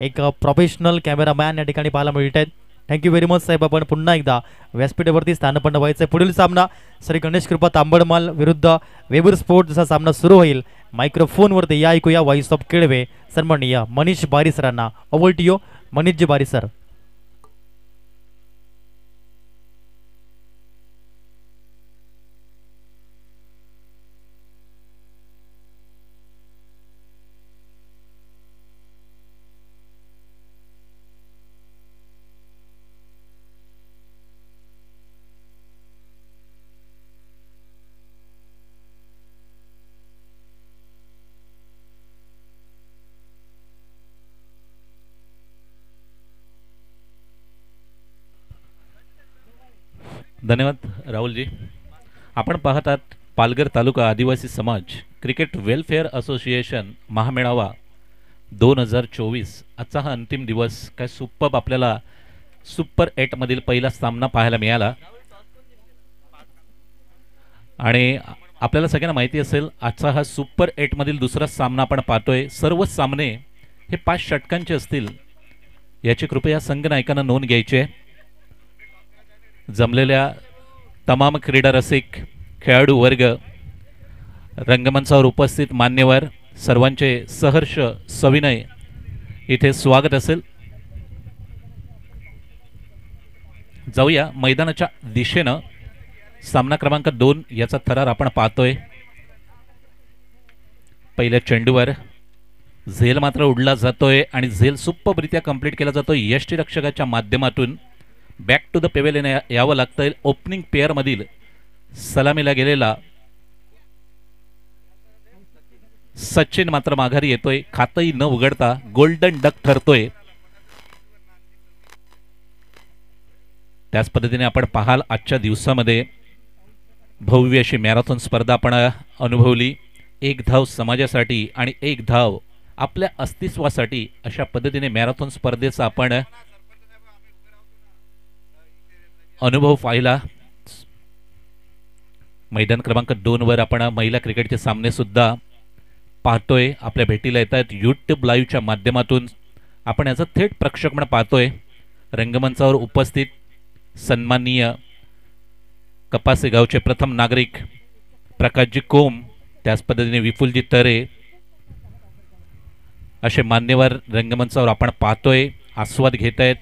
एक professional cameraman या ठिकाणी पाहायला मिळत आहेत. थँक्यू व्हेरी मच साहेब. आपण पुन्हा एकदा व्यासपीठावरती स्थानपन्न व्हायचं आहे. पुढील सामना श्री गणेश कृपा तांबडमाल विरुद्ध वेबर स्पोर्ट जसा सामना सुरू होईल. मायक्रोफोनवरती या ऐकूया व्हॉइस ऑफ केळवे सन्माननीय मनीष बारी सरांना. ओव्हर टू यू मनीषजी बारी सर. धन्यवाद राहुलजी. आपण पाहतात पालघर तालुका आदिवासी समाज क्रिकेट वेलफेअर असोसिएशन महामेळावा 2024. आजचा हा अंतिम दिवस. काय सुपर आपल्याला सुपर 8मधील पहिला सामना पाहायला मिळाला आणि आपल्याला सगळ्यांना माहिती असेल आजचा हा सुपर 8मधील दुसरा सामना आपण पाहतोय. सर्व सामने हे 5 षटकांचे असतील याची कृपया संघ नायकांना नोंद घ्यायची आहे. जमलेल्या तमाम क्रीडा रसिक खेळाडू वर्ग रंगमंचावर उपस्थित मान्यवर सर्वांचे सहर्ष सविनय इथे स्वागत असेल. जाऊया मैदानाच्या दिशेनं. सामना क्रमांक 2 याचा थरार आपण पाहतोय. पहिल्या चेंडूवर झेल मात्र उडला जातोय आणि झेल सुपररित्या कंप्लीट केला जातोय. यष्टीरक्षकाच्या माध्यमातून बॅक टू द पेवेलियन यावं लागतं. ओपनिंग पेअरमधील सलामीला गेलेला सचिन मात्र माघारी येतोय. खातही न उघडता गोल्डन डक ठरतोय. त्याच पद्धतीने आपण पाहाल आजच्या दिवसामध्ये भव्य अशी मॅरेथॉन स्पर्धा आपण अनुभवली. 1 धाव समाजासाठी आणि 1 धाव आपल्या अस्तित्वासाठी अशा पद्धतीने मॅरेथॉन स्पर्धेचा आपण अनुभव पाहिला. मैदान क्रमांक 2 वर आपण महिला क्रिकेटचे सामने सुद्धा पाहतोय. आपल्या भेटीला येतात यूट्यूब लाईव्हच्या माध्यमातून. आपण याचं थेट प्रक्षेपण पाहतोय. रंगमंचावर उपस्थित सन्माननीय कपासे गावचे प्रथम नागरिक प्रकाशजी कोम, त्याच पद्धतीने विपुलजी तरे असे मान्यवर रंगमंचावर आपण पाहतोय, आस्वाद घेत आहेत.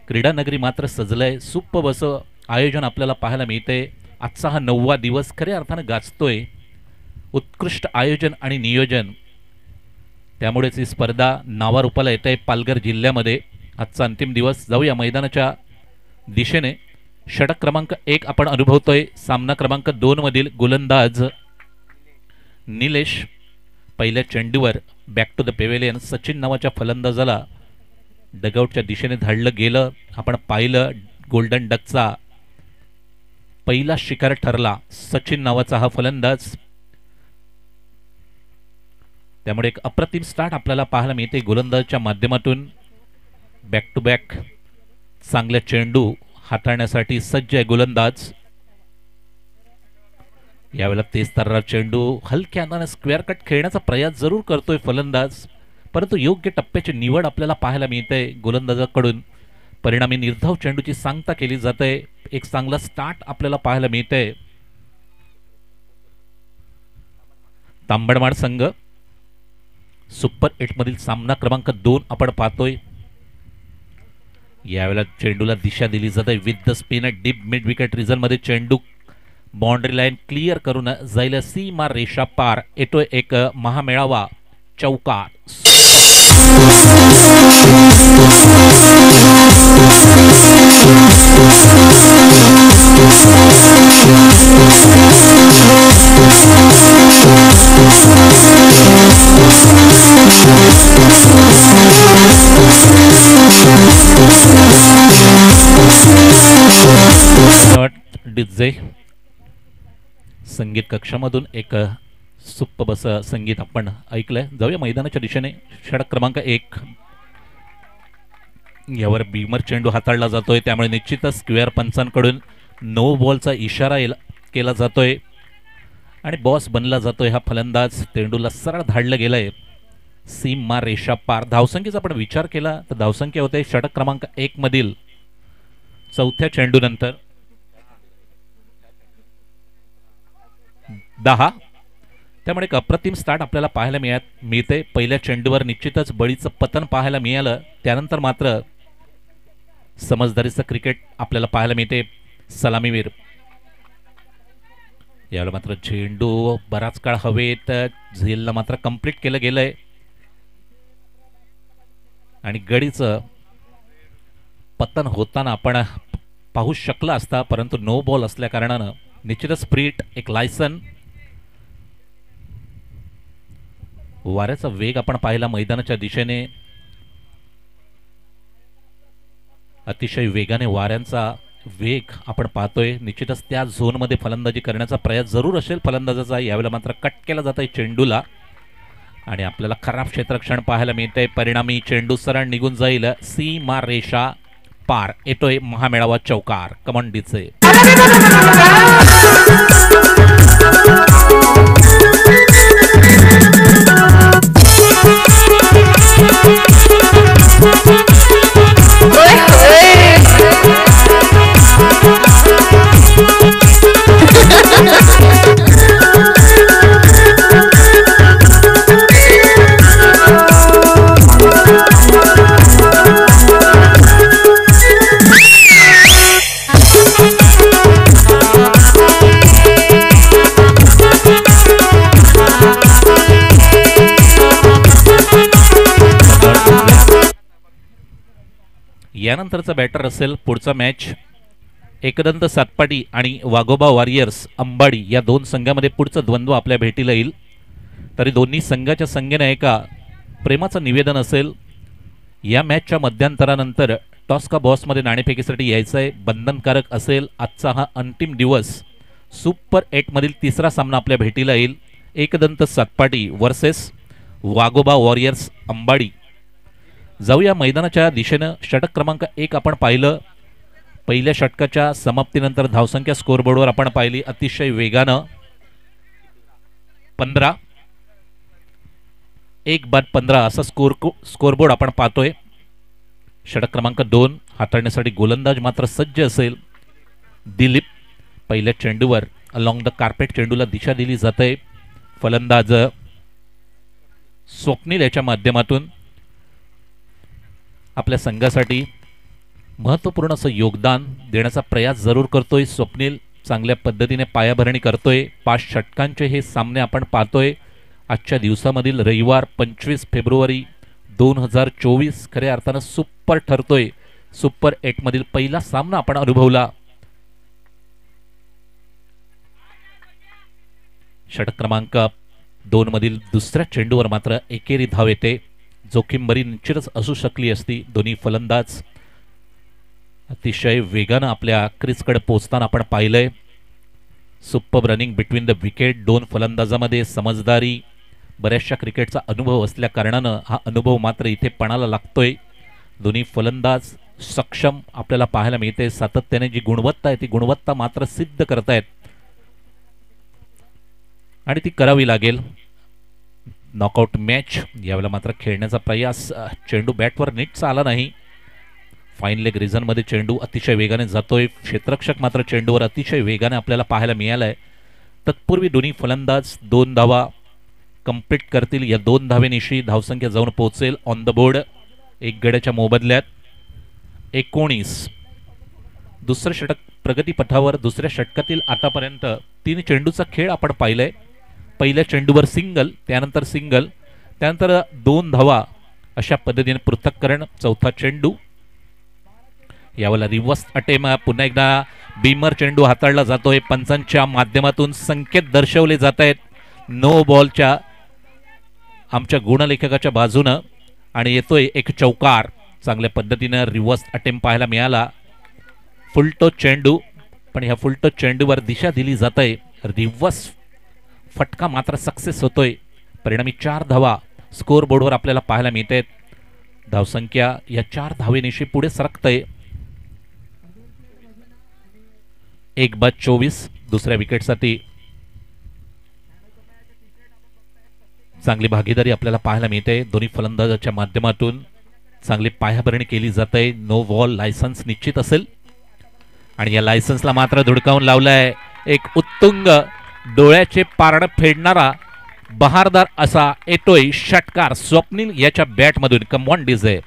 क्रीडा नगरी मात्र सजलंय. सुप्प असं आयोजन आपल्याला पाहायला मिळते. आजचा हा 9वा दिवस खऱ्या अर्थानं गाजतोय. उत्कृष्ट आयोजन आणि नियोजन, त्यामुळेच ही स्पर्धा नावारूपाला येत आहे पालघर जिल्ह्यामध्ये. आजचा अंतिम दिवस. जाऊया मैदानाच्या दिशेने. षटक क्रमांक 1 आपण अनुभवतोय. सामना क्रमांक 2 मधील गोलंदाज निलेश. पहिल्या चेंडूवर back to the pavilion Sachin नावाच्या फलंदाजाला डगआउटच्या दिशेने धाडलं गेलं. आपण पाहिलं गोल्डन डकचा पहिला शिकार ठरला सचिन नावाचा हा फलंदाज. त्यामुळे एक अप्रतिम स्टार्ट आपल्याला पाहायला मिळते गोलंदाजाच्या माध्यमातून. बॅक टू बॅक चांगल्या चेंडू हाताळण्यासाठी सज्ज आहे गोलंदाज. यावेळेला तेज तर्रार चेंडू हलक्या अंदाने स्क्वेअर कट खेळण्याचा प्रयास जरूर करतोय फलंदाज, परंतु योग्य टप्प्याची निवड आपल्याला पाहायला मिळते गोलंदाजाकडून. परिणामी निर्धाव चेंडूची सांगता केली जाते. एक चांगला स्टार्ट आपल्याला पाहायला मिळते. तांबडमाड संघ सुपर 8 मधील सामना क्रमांक 2 आपण पाहतोय. यावेळेला चेंडूला दिशा दिली जाते with the spin deep mid wicket region मध्ये. चेंडू बाउंड्री लाईन क्लिअर करून जाईल सीमा रेषा पार. येतोय एक महामेळावा चौकार. डीजे संगीत कक्षामधून एक सुप्प बस संगीत आपण ऐकलंय. जाऊया मैदानाच्या दिशेने. षटक क्रमांक 1 यावर बीमर चेंडू हाताळला जातोय, त्यामुळे निश्चितच स्क्वेअर पंचांकडून नो बॉलचा इशारा केला जातोय आणि बॉस बनला जातोय हा फलंदाज. चेंडूला सरळ धाडलं गेलंय. सीमा रेषा पार. धावसंख्येचा आपण विचार केला तर धावसंख्या होते षटक क्रमांक 1 मधील चौथ्या चेंडूनंतर 10. त्यामुळे एक अप्रतिम स्टार्ट आपल्याला पाहायला मिळते. पहिल्या चेंडूवर निश्चितच बळीचं पतन पाहायला मिळालं. त्यानंतर मात्र समजदारीचं क्रिकेट आपल्याला पाहायला मिळते. सलामीवीर यावेळेला मात्र चेंडू बराच काळ हवेत झेलला मात्र कंप्लीट केलं गेलंय आणि गडीचं पतन होताना आपण पाहू शकला असता, परंतु नो बॉल असल्या कारणानं निश्चितच स्प्रिट एक लायसन. वाऱ्याचा वेग आपण पाहिला मैदानाच्या दिशेने अतिशय वेगाने वाऱ्यांचा वेग आपण पाहतोय. निश्चितच त्या झोनमध्ये फलंदाजी करण्याचा प्रयत्न जरूर असेल फलंदाजाचा. यावेळेला मात्र कट केला जात आहे चेंडूला आणि आपल्याला खराब क्षेत्ररक्षण पाहायला मिळतंय. परिणामी चेंडू सरळ निघून जाईल. सीमा रेषा पार. येतोय महामेळावा चौकार कमांडीचे. यानंतरचा बॅटर असेल पुढचा मॅच एकदंत सातपाटी आणि वाघोबा वॉरियर्स अंबाडी या दोन संघामध्ये पुढचं द्वंद्व आपल्या भेटीला येईल. तरी दोन्ही संघाच्या संघाने एका प्रेमाचं निवेदन असेल. या मॅचच्या मध्यंतरानंतर टॉस का बॉसमध्ये नाणेफेकीसाठी यायचं आहे. बंधनकारक असेल. आजचा हा अंतिम दिवस. सुपर 8 मधील तिसरा सामना आपल्या भेटीला येईल. एकदंत सातपाटी वर्सेस वाघोबा वॉरियर्स अंबाडी. जाऊया मैदानाच्या दिशेनं. षटक क्रमांक 1 आपण पाहिलं. पहिल्या षटकाच्या समाप्तीनंतर धावसंख्या स्कोरबोर्डवर आपण पाहिली अतिशय वेगानं 15. 1 बाद 15 असा स्कोरबोर्ड आपण पाहतोय. षटक क्रमांक 2 हाताळण्यासाठी गोलंदाज मात्र सज्ज असेल. दिलीप पहिल्या चेंडूवर अलॉंग द कार्पेट चेंडूला दिशा दिली जाते. फलंदाज स्वप्नील याच्या माध्यमातून आपल्या संघासाठी महत्त्वपूर्ण असं योगदान देण्याचा प्रयास जरूर करतोय. स्वप्नील चांगल्या पद्धतीने पायाभरणी करतोय. 5 षटकांचे हे सामने आपण पाहतोय आजच्या दिवसामधील. रविवार 25 फेब्रुवारी 2024 खऱ्या अर्थानं सुपर ठरतोय. सुपर 8 मधील पहिला सामना आपण अनुभवला. षटक क्रमांक 2 मधील दुसऱ्या चेंडूवर मात्र एकेरी धाव येते. जोखीम बरी निश्चितच असू शकली असती. दोन्ही फलंदाज अतिशय वेगानं आपल्या क्रीजकडे पोहोचताना आपण पाहिलंय. Super running between the wicket. 2 फलंदाजामध्ये समजदारी, बऱ्याचशा क्रिकेटचा अनुभव असल्या कारणानं हा अनुभव मात्र इथे पणाला लागतोय. दोन्ही फलंदाज सक्षम आपल्याला पाहायला मिळते. सातत्याने जी गुणवत्ता आहे ती गुणवत्ता मात्र सिद्ध करतायत आणि ती करावी लागेल. Knockout match. यावेळेला मात्र खेळण्याचा प्रयास. चेंडू बॅटवर नीटचा आला नाही. फाईन लेग रिझनमध्ये चेंडू अतिशय वेगाने जातोय. क्षेत्ररक्षक मात्र चेंडूवर अतिशय वेगाने आपल्याला पाहायला मिळालाय. तत्पूर्वी दोन्ही फलंदाज 2 धावा कंप्लीट करतील. या 2 धावेनिशी धावसंख्या जाऊन पोहोचेल ऑन द बोर्ड 1 गड्याच्या मोबदल्यात 19. दुसरं षटक प्रगतीपथावर. दुसऱ्या षटकातील आतापर्यंत 3 चेंडूचा खेळ आपण पाहिलाय. पहिल्या चेंडूवर सिंगल, त्यानंतर सिंगल, त्यानंतर 2 धावा अशा पद्धतीने पृथक्करण. चौथा चेंडू. यावेळेला रिव्हर्स अटेम्प्ट. पुन्हा एकदा बीमर चेंडू हाताळला जातोय. पंचांच्या माध्यमातून संकेत दर्शवले जात आहेत नो बॉलच्या आमच्या गुणलेखकाच्या बाजूनं आणि येतोय एक चौकार. चांगल्या पद्धतीनं रिव्हर्स अटेम्प्ट पाहायला मिळाला. फुलटो चेंडू, पण ह्या फुलटो चेंडूवर दिशा दिली जात आहे. रिव्हर्स फटका मात्र सक्सेस होतोय. परिणामी 4 धावा स्कोर बोर्डवर आपल्याला पाहायला मिळत आहेत. धावसंख्या या 4 धावेनिशी पुढे सरकतंय. 1 बाद 24 दुसऱ्या विकेटसाठी चांगली भागीदारी आपल्याला पाहायला मिळते. दोन्ही फलंदाजाच्या माध्यमातून चांगली पायाभरणी केली जाते. नो बॉल लायसन्स निश्चित असेल आणि या लायसन्सला मात्र धुडकावून लावलाय एक उत्तुंग डोळ्याचे पारड फेडणारा बहारदार असा येतोय षटकार स्वप्नील याच्या बॅटमधून. Come on DJ.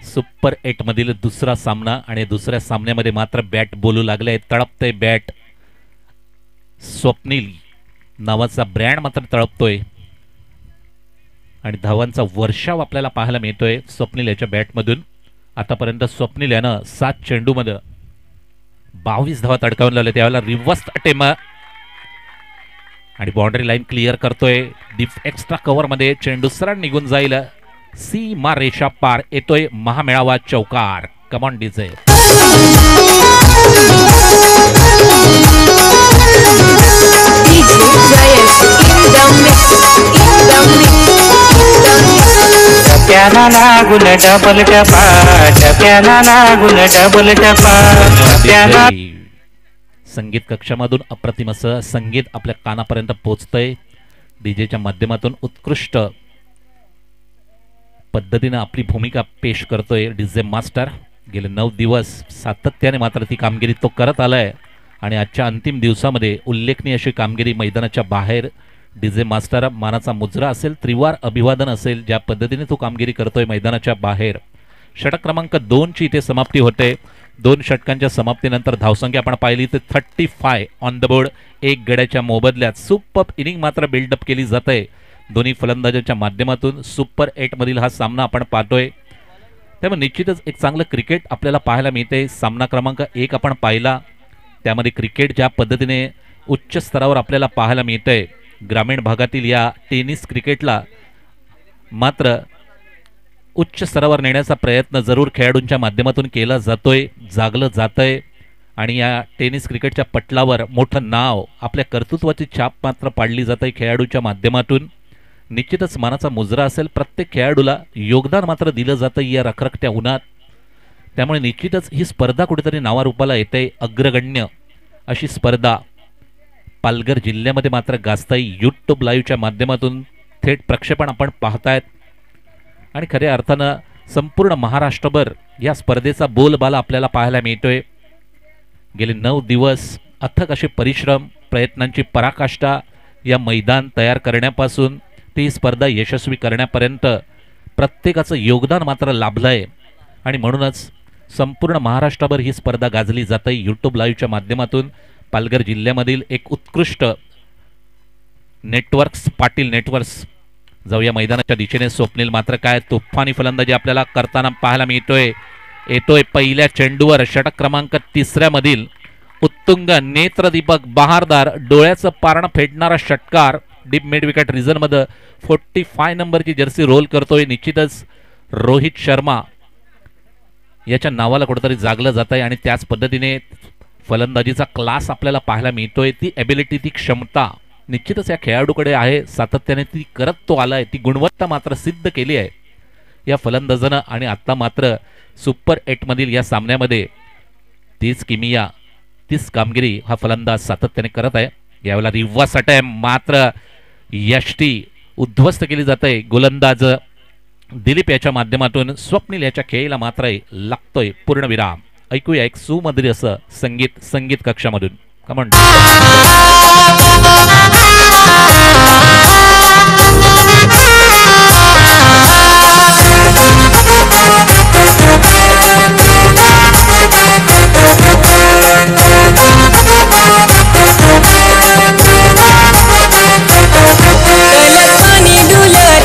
सुपर 8 मधील दुसरा सामना आणि दुसऱ्या सामन्यामध्ये मात्र बॅट बोलू लागले. तळपते बॅट. स्वप्नील नावाचा ब्रँड मात्र तळपतोय आणि धावांचा वर्षाव आपल्याला पाहायला मिळतोय स्वप्नील याच्या बॅटमधून. आतापर्यंत स्वप्नील यानं 7 चेंडूमध्ये 22 धावा तडकावून लावल्या. त्यावेळेला रिव्हर्स अटेम्प आणि बाउंड्री लाईन क्लिअर करतोय. डीप एक्स्ट्रा कव्हर मध्ये चेंडू सरळ निघून जाईल. सीमा रेषा पार. येतोय महामेळावा चौकार. Come on DJ. टप्प्याला लागून डबल टपा, टप्प्याला लागून डबल टपा, टप्प्याला. संगीत कक्षामधून अप्रतिम असं संगीत आपल्या कानापर्यंत पोहोचतंय. डीजेच्या माध्यमातून उत्कृष्ट पद्धतीने आपली भूमिका पेश करतोय डीजे मास्टर. गेले 9 दिवस सातत्याने मात्र ती कामगिरी तो करत आलाय आणि आजच्या अंतिम दिवसामध्ये उल्लेखनीय अशी कामगिरी मैदानाच्या बाहेर डीजे मास्टर मानाचा मुजरा असेल, त्रिवार अभिवादन असेल. ज्या पद्धतीने तो कामगिरी करतोय मैदानाच्या बाहेर. षटक क्रमांक 2 ची इथे समाप्ती होते. 2 षटकांच्या समाप्तीनंतर धावसंख्या आपण पाहिली तर 35 ऑन द बोर्ड. एक गड्याच्या मोबदल्यात सुपर इनिंग मात्र बिल्डअप केली जाते दोन्ही फलंदाजांच्या माध्यमातून. सुपर 8 मधील हा सामना आपण पाहतोय त्यामुळे निश्चितच एक चांगलं क्रिकेट आपल्याला पाहायला मिळते. सामना क्रमांक 1 आपण पाहिला त्यामध्ये क्रिकेट ज्या पद्धतीने उच्च स्तरावर आपल्याला पाहायला मिळतंय. ग्रामीण भागातील या टेनिस क्रिकेटला मात्र उच्च स्तरावर नेण्याचा प्रयत्न जरूर खेळाडूंच्या माध्यमातून केला जातोय, जागलं जातंय आणि या टेनिस क्रिकेटच्या पटलावर मोठं नाव, आपल्या कर्तृत्वाची छाप मात्र पाडली जाते खेळाडूच्या माध्यमातून. निश्चितच मानाचा मुजरा असेल. प्रत्येक खेळाडूला योगदान मात्र दिलं जातं या रखरखत्या उन्हात. त्यामुळे निश्चितच ही स्पर्धा कुठेतरी नावारूपाला येते. अग्रगण्य अशी स्पर्धा पालघर जिल्ह्यामध्ये मात्र गाजताई. यूट्यूब लाईव्हच्या माध्यमातून थेट प्रक्षेपण आपण पाहतायत आणि खऱ्या अर्थानं संपूर्ण महाराष्ट्रभर या स्पर्धेचा बोलबाला आपल्याला पाहायला मिळतोय. गेले 9 दिवस अथक असे परिश्रम, प्रयत्नांची पराकाष्ठा या मैदान तयार करण्यापासून ती स्पर्धा यशस्वी करण्यापर्यंत प्रत्येकाचं योगदान मात्र लाभलंय आणि म्हणूनच संपूर्ण महाराष्ट्रभर ही स्पर्धा गाजली जाते. यूट्यूब लाईव्हच्या माध्यमातून पालघर जिल्ह्यामधील एक उत्कृष्ट नेटवर्क्स, पाटील नेटवर्क्स. जाऊया मैदानाच्या दिशेने. स्वप्नील मात्र काय तुफानी फलंदाजी आपल्याला करताना पाहायला मिळतोय. येतोय पहिल्या चेंडूवर षटक क्रमांक 3 मधील उत्तुंग नेत्रदीपक बहारदार डोळ्याचं पारण फेडणारा षटकार. डीप मिड विकेट रिझन मध्ये 45 नंबरची जर्सी रोल करतोय. निश्चितच रोहित शर्मा याच्या नावाला कुठेतरी जागलं जात आहे आणि त्याच पद्धतीने फलंदाजीचा क्लास आपल्याला पाहायला मिळतोय. ती एबिलिटी, ती क्षमता निश्चितच या खेळाडूकडे आहे. सातत्याने ती करत तो आलाय. ती गुणवत्ता मात्र सिद्ध केली आहे या फलंदाजानं आणि आता मात्र सुपर 8 मधील या सामन्यामध्ये तीच किमिया, तीच कामगिरी हा फलंदाज सातत्याने करत आहे. यावेळेला रिव्हर्स अटॅम्प मात्र यष्टी उद्ध्वस्त केली जाते. गोलंदाज दिलीप याच्या माध्यमातून स्वप्नील याच्या खेळीला मात्र लागतोय पूर्णविराम. ऐकूया एक सुमधुर असं संगीत कक्षामधून. कमॉन.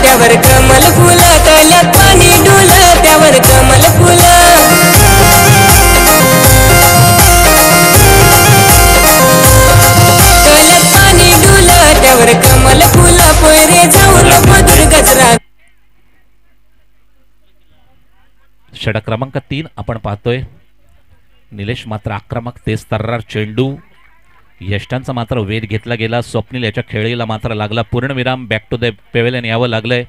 त्यावर कमल फुल, तल्यात पाणी डुल, त्यावर कमल फुल. तल्यात पाणी डुल, त्यावर कमल फुल. पोयरे जाऊन मधुर गजरा. षटक क्रमांक 3 आपण पाहतोय. निलेश मात्र आक्रमक, तेज तर्रार चेंडू, यष्टांचा मात्र वेध घेतला गेला. स्वप्नील याच्या खेळीला मात्र लागला पूर्णविराम. बॅक टू द पेवेलियन यावं लागलंय,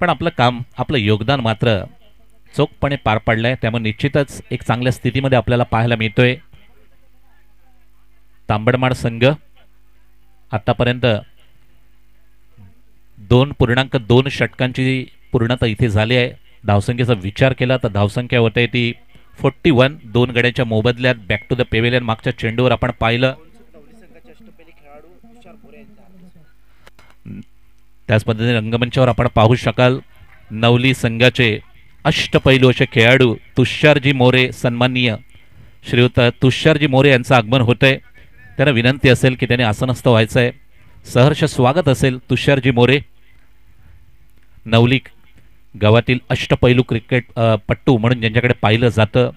पण आपलं काम, आपलं योगदान मात्र चोखपणे पार पडलंय. त्यामुळे निश्चितच एक चांगल्या स्थितीमध्ये आपल्याला पाहायला मिळतोय. तांबडमाड संघ आतापर्यंत 2.2 षटकांची पूर्णता इथे झाली आहे. धावसंख्येचा विचार केला तर धावसंख्या होते ती 41. 2 गड्यांच्या मोबदल्यात बॅक टू द पेवेलियन मागच्या चेंडूवर आपण पाहिलं. त्याच पद्धतीने रंगमंचावर आपण पाहू शकाल नवली संघाचे अष्टपैलू असे खेळाडू तुषारजी मोरे, सन्माननीय श्रीयुत तुषारजी मोरे यांचं आगमन होतंय. त्यांना विनंती असेल की त्यांनी आसनस्थ व्हायचं आहे. सहर्ष स्वागत असेल तुषारजी मोरे. नवली गावातील अष्टपैलू क्रिकेट पट्टू म्हणून ज्यांच्याकडे पाहिलं जातं,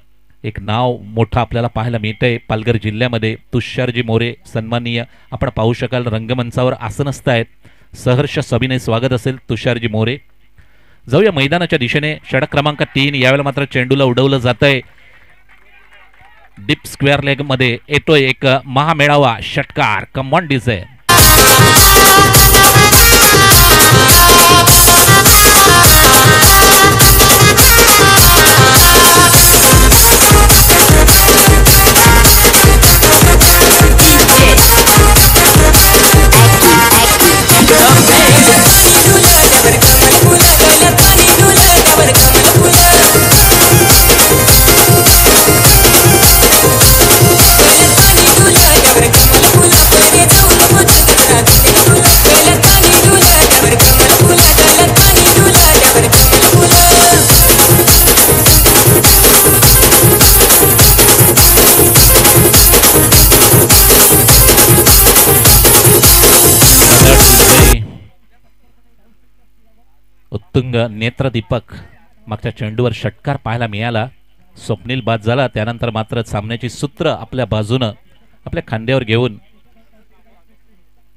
एक नाव मोठं आपल्याला पाहायला मिळतंय पालघर जिल्ह्यामध्ये. तुषारजी मोरे सन्माननीय आपण पाहू शकाल रंगमंचावर आसनस्थ आहेत. सहर्ष सभिनय स्वागत असेल तुषारजी मोरे. जाऊया मैदानाच्या दिशेने. षटक क्रमांक 3. यावेळेला मात्र चेंडूला उडवलं जात आहे. डीप स्क्वेअर लेग मध्ये येतोय एक महामेळावा षटकार. Come on DJ. उत्तुंग नेत्रदीपक मागच्या चेंडूवर षटकार पाहायला मिळाला. स्वप्नील बाद झाला. त्यानंतर मात्र सामन्याची सूत्र आपल्या बाजूनं आपल्या खांद्यावर घेऊन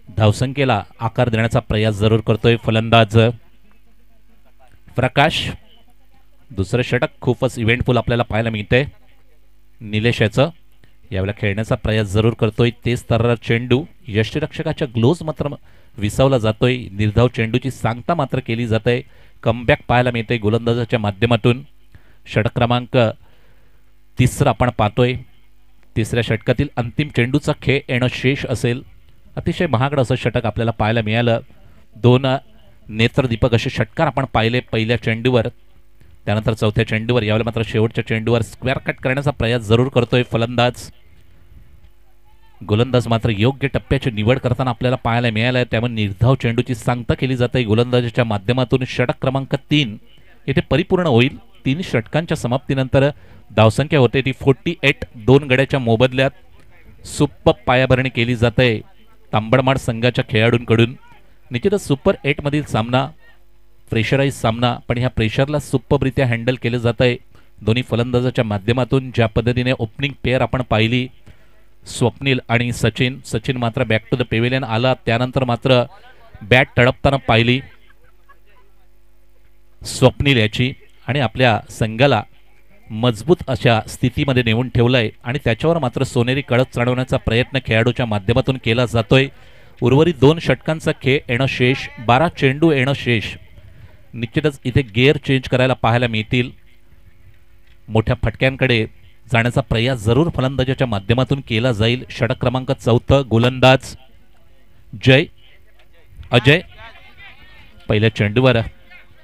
धावसंख्येला आकार देण्याचा प्रयास जरूर करतोय फलंदाज प्रकाश. दुसरं षटक खूपच इव्हेंटफुल आपल्याला पाहायला मिळतंय. निलेश याचं यावेळेला खेळण्याचा प्रयास जरूर करतोय. तेज तर्रार चेंडू, यष्टिरक्षकाच्या ग्लोव्ज मात्र विसावला जातोय. निर्धाव चेंडूची सांगता मात्र केली जाते. कमबॅक पाहायला मिळते गोलंदाजाच्या माध्यमातून. षटक क्रमांक 3 आपण पाहतोय. तिसऱ्या षटकातील अंतिम चेंडूचा खेळ येणं शेष असेल. अतिशय महागडं असं षटक आपल्याला पाहायला मिळालं. 2 नेत्रदीपक असे षटकार आपण पाहिले पहिल्या चेंडूवर. त्यानंतर चौथ्या चेंडूवर. यावेळेला मात्र शेवटच्या चेंडूवर स्क्वेअर कट करण्याचा प्रयास जरूर करतोय फलंदाज. गोलंदाज मात्र योग्य टप्प्याची निवड करताना आपल्याला पाहायला मिळालं. त्यामुळे निर्धाव चेंडूची सांगता केली जाते गोलंदाजाच्या माध्यमातून. षटक क्रमांक 3 येथे परिपूर्ण होईल. 3 षटकांच्या समाप्तीनंतर धावसंख्या होते ती 48. 2 गड्याच्या मोबदल्यात सुपर पायाभरणी केली जाते तांबडमाड संघाच्या खेळाडूंकडून. निश्चितच सुपर 8 मधील सामना प्रेशराईज सामना, पण ह्या प्रेशरला सुपररित्या हँडल केलं जात आहे दोन्ही फलंदाजाच्या माध्यमातून. ज्या पद्धतीने ओपनिंग पेअर आपण पाहिली स्वप्नील आणि सचिन. सचिन मात्र बॅक टू द पेवेलियन आला. त्यानंतर मात्र बॅट तडपताना पाहिली स्वप्नील याची आणि आपल्या संघाला मजबूत अशा स्थितीमध्ये नेऊन ठेवलंय. आणि त्याच्यावर मात्र सोनेरी कळस चढवण्याचा प्रयत्न खेळाडूच्या माध्यमातून केला जातोय. उर्वरित 2 षटकांचा खेळ येणं शेष, 12 चेंडू येणं शेष. निश्चितच इथे गिअर चेंज करायला पाहायला मिळतील. मोठ्या फटक्यांकडे जाण्याचा प्रयास जरूर फलंदाजाच्या माध्यमातून केला जाईल. षटक क्रमांक 4 गोलंदाज अजय पहिल्या चेंडूवर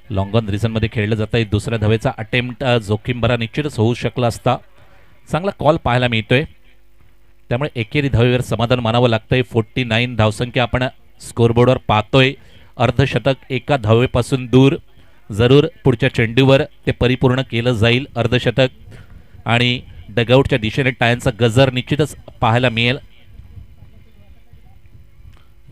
लॉंग ऑन रिझनमध्ये खेळलं जात आहे. दुसऱ्या धावेचा अटेम्प्ट जोखीम भरा निश्चितच होऊ शकला असता. चांगला कॉल पाहायला मिळतोय. त्यामुळे एकेरी धावेवर समाधान मानावं लागतंय. 49 धावसंख्या आपण स्कोरबोर्डवर पाहतोय. अर्धशतक एका धावेपासून दूर. जरूर पुढच्या चेंडूवर ते परिपूर्ण केलं जाईल अर्धशतक. आणि डगआउटच्या दिशेने टाळ्यांचा गजर निश्चितच पाहायला मिळेल.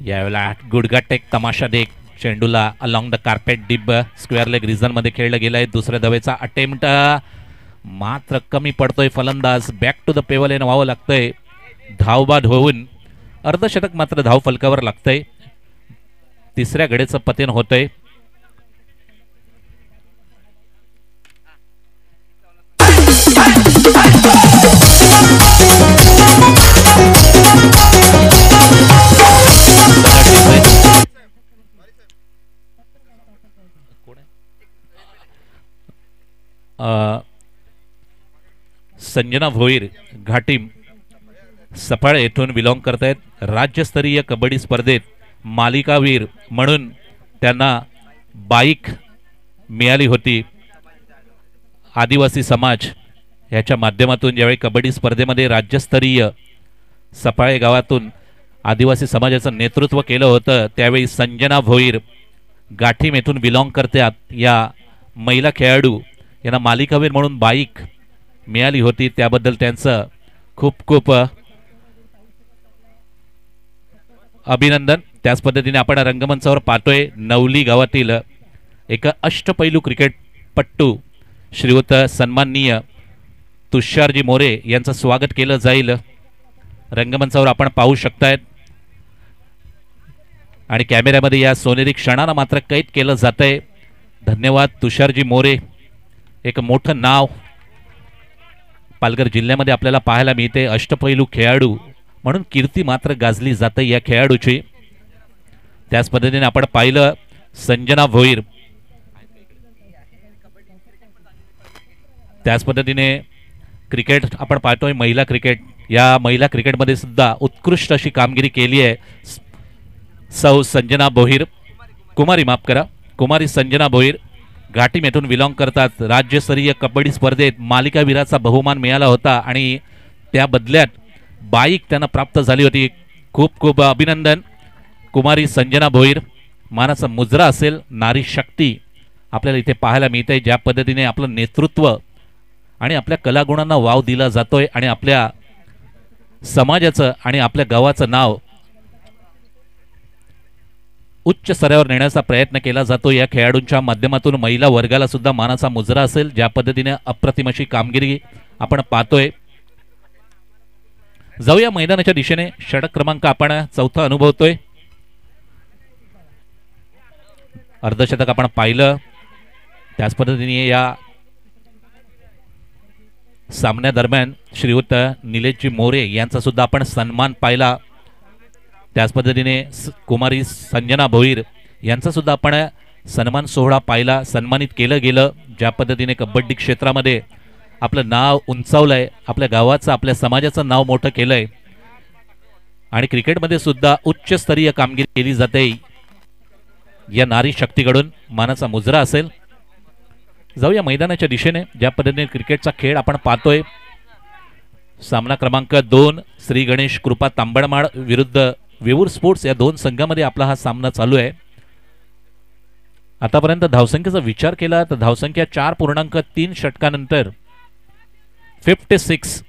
यावेळेला गुडघाटेक तमाशा देख चेंडूला along the carpet deep square leg region मध्ये खेळलं गेलंय. दुसऱ्या धावेचा अटेम्प्ट मात्र कमी पडतोय. फलंदाज बॅक टू द पेवेलियन व्हावं लागतंय. धावबाद होऊन अर्धशतक मात्र धाव फलकावर लागतंय. तिसऱ्या गडेचं पतन होतंय. संजना भोईर घाटीम सफाळ येथून बिलॉंग करतायत. राज्यस्तरीय कबड्डी स्पर्धेत मालिकावीर म्हणून त्यांना बाईक मिळाली होती. आदिवासी समाज याच्या माध्यमातून ज्यावेळी कबड्डी स्पर्धेमध्ये राज्यस्तरीय सफाळे गावातून आदिवासी समाजाचं नेतृत्व केलं होतं त्यावेळी संजना भोईर घाटीम येथून बिलॉंग करतात. या महिला खेळाडू यांना मालिकावीर म्हणून बाईक मिळाली होती. त्याबद्दल त्यांचं खूप खूप अभिनंदन. त्याच पद्धतीने आपण रंगमंचावर पाहतोय नवली गावातील एक अष्टपैलू क्रिकेटपट्टू श्रीयुत सन्माननीय तुषारजी मोरे यांचं स्वागत केलं जाईल. रंगमंचावर आपण पाहू शकतायत आणि कॅमेऱ्यामध्ये या सोनेरी क्षणाला मात्र कैद केलं जातंय. धन्यवाद तुषारजी मोरे. एक मोठं नाव पालघर जिल्ह्यामध्ये आपल्याला पाहायला मिळते. अष्टपैलू खेळाडू म्हणून कीर्ती मात्र गाजली जाते या खेळाडूची. त्याच पद्धतीने आपण पाहिलं संजना भोईर. त्याच पद्धतीने क्रिकेट आपण पाहतोय महिला क्रिकेट. या महिला क्रिकेटमध्ये सुद्धा उत्कृष्ट अशी कामगिरी केली आहे सौ संजना भोईर. कुमारी संजना भोईर घाटीम येथून बिलॉंग करतात. राज्यस्तरीय कबड्डी स्पर्धेत मालिकावीराचा बहुमान मिळाला होता आणि त्या बदल्यात बाईक त्यांना प्राप्त झाली होती. खूप खूप अभिनंदन कुमारी संजना भोईर. मानाचा मुजरा असेल, नारी शक्ती आपल्याला इथे पाहायला मिळते. ज्या पद्धतीने आपलं नेतृत्व आणि आपल्या कलागुणांना वाव दिला जातोय आणि आपल्या समाजाचं आणि आपल्या गावाचं नाव उच्च स्तरावर नेण्याचा प्रयत्न केला जातो. या खेळाडूंच्या माध्यमातून महिला वर्गाला सुद्धा मानाचा मुजरा असेल. ज्या पद्धतीने अप्रतिम अशी कामगिरी आपण पाहतोय. जाऊया मैदानाच्या दिशेने. षटक क्रमांक आपण चौथा अनुभवतोय. अर्धशतक आपण पाहिलं. त्याच पद्धतीने या सामन्यादरम्यान श्रीयुत निलेशजी मोरे यांचा सुद्धा आपण सन्मान पाहिला. त्याच पद्धतीने कुमारी संजना भोईर यांचा सुद्धा आपण सन्मान सोहळा पाहिला. सन्मानित केलं गेलं. ज्या पद्धतीने कबड्डी क्षेत्रामध्ये आपलं नाव उंचावलंय, आपल्या गावाचं आपल्या समाजाचं नाव मोठं केलंय आणि क्रिकेटमध्ये सुद्धा उच्चस्तरीय कामगिरी केली जाते. या नारी शक्तीकडून मानाचा मुजरा असेल. जाऊया मैदानाच्या दिशेने. ज्या पद्धतीने क्रिकेटचा खेळ आपण पाहतोय. सामना क्रमांक 2 श्री गणेश कृपा तांबडमाळ विरुद्ध वेवूर स्पोर्ट्स या दोन संघामध्ये आपला हा सामना चालू आहे. आतापर्यंत धावसंख्येचा विचार केला तर धावसंख्या 4.3 षटकानंतर 56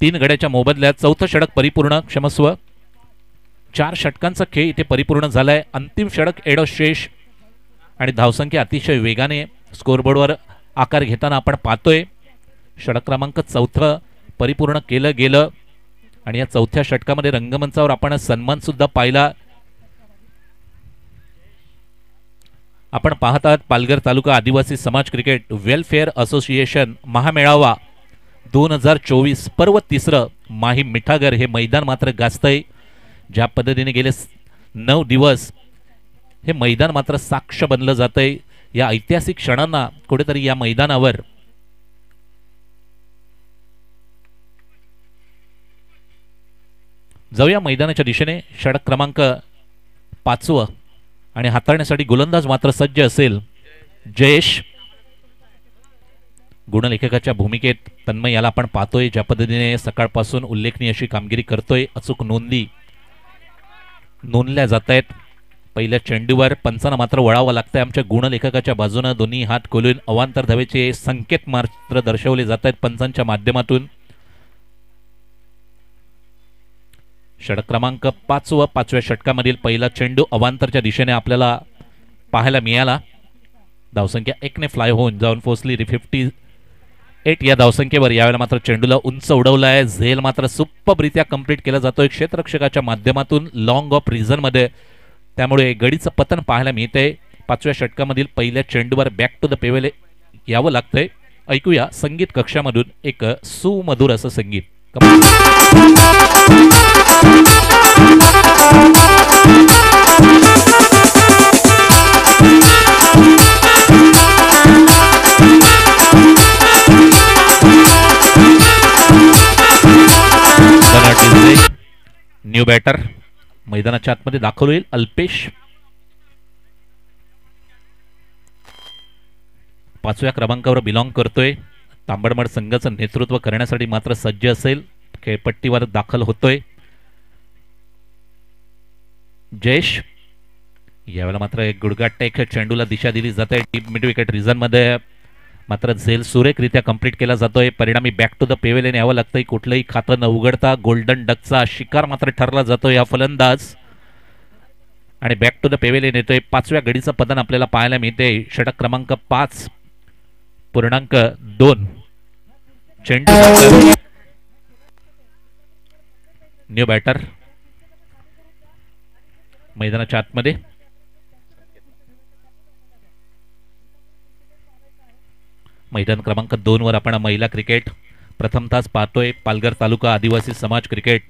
3 गड्याच्या मोबदल्यात चौथं षटक परिपूर्ण. क्षमस्व 4 षटकांचा खेळ इथे परिपूर्ण झालाय. अंतिम षटक एडो शेष आणि धावसंख्या अतिशय वेगाने स्कोरबोर्डवर आकार घेताना आपण पाहतोय. षटक क्रमांक 4 परिपूर्ण केलं गेलं आणि या चौथ्या षटकामध्ये रंगमंचावर आपण सन्मान सुद्धा पाहिला. आपण पाहत आहात पालघर तालुका आदिवासी समाज क्रिकेट वेलफेअर असोसिएशन महामेळावा 2024 पर्व 3 माही मिठागर हे मैदान मात्र गाजतंय. ज्या पद्धतीने गेले 9 दिवस हे मैदान मात्र साक्ष बनलं जातंय. या ऐतिहासिक क्षणांना कुठेतरी या मैदानावर जाऊया मैदानाच्या दिशेने. षटक क्रमांक 5 आणि हाताळण्यासाठी गोलंदाज मात्र सज्ज असेल जयेश. गुणलेखकाच्या भूमिकेत तन्मय याला आपण पाहतोय. ज्या पद्धतीने सकाळपासून उल्लेखनीय अशी कामगिरी करतोय. अचूक नोंदी नोंदल्या जात आहेत. पहिल्या चेंडूवर पंचांना मात्र वळावं लागतंय. आमच्या गुणलेखकाच्या बाजूने दोन्ही हात खोलून अवांतर धावेचे संकेत मात्र दर्शवले जात आहेत पंचांच्या माध्यमातून. षटक क्रमांक 5 5व्या षटकामधील पहिला चेंडू अवांतरच्या दिशेने आपल्याला पाहायला मिळाला. धावसंख्या 1 ने फ्लाय होऊन जाऊन पोहोचली 58 या धावसंख्येवर. यावेळेला मात्र चेंडूला उंच उडवलाय. झेल मात्र सुप्परित्या कंप्लीट केला जातोय क्षेत्ररक्षकाच्या माध्यमातून लॉंग ऑफ रिझन मध्ये. त्यामुळे गडीचं पतन पाहायला मिळतंय. 5व्या षटकामधील पहिल्या चेंडूवर बॅक टू द पेवेल यावं लागतंय. ऐकूया संगीत कक्षामधून एक सुमधुर असं संगीत. न्यू बॅटर मैदानाच्या आतमध्ये दाखल होईल. अल्पेश 5व्या क्रमांकावर बिलॉंग करतोय. तांबडमड संघाचं नेतृत्व करण्यासाठी मात्र सज्ज असेल. खेळपट्टीवर दाखल होतोय. जयेश यावेळेला मात्र एक गुडघाटेक चेंडूला दिशा दिली जाते. डीप मिड विकेट रिझन मध्ये मात्र झेल सुरेखरित्या कंप्लीट केला जातोय. परिणामी बॅक टू द पेवेलियन यावं लागतंय. कुठलंही खातं न उघडता गोल्डन डकचा शिकार मात्र ठरला जातोय हा फलंदाज आणि बॅक टू द पेवेलियन येतोय. 5व्या गडीचं पतन आपल्याला पाहायला मिळते. षटक क्रमांक 5.2 चेंडू. न्यू बॅटर मैदानाच्या आतमध्ये. मैदान क्रमांक 2 वर आपण महिला क्रिकेट प्रथम तास पाहतोय. पालघर तालुका आदिवासी समाज क्रिकेट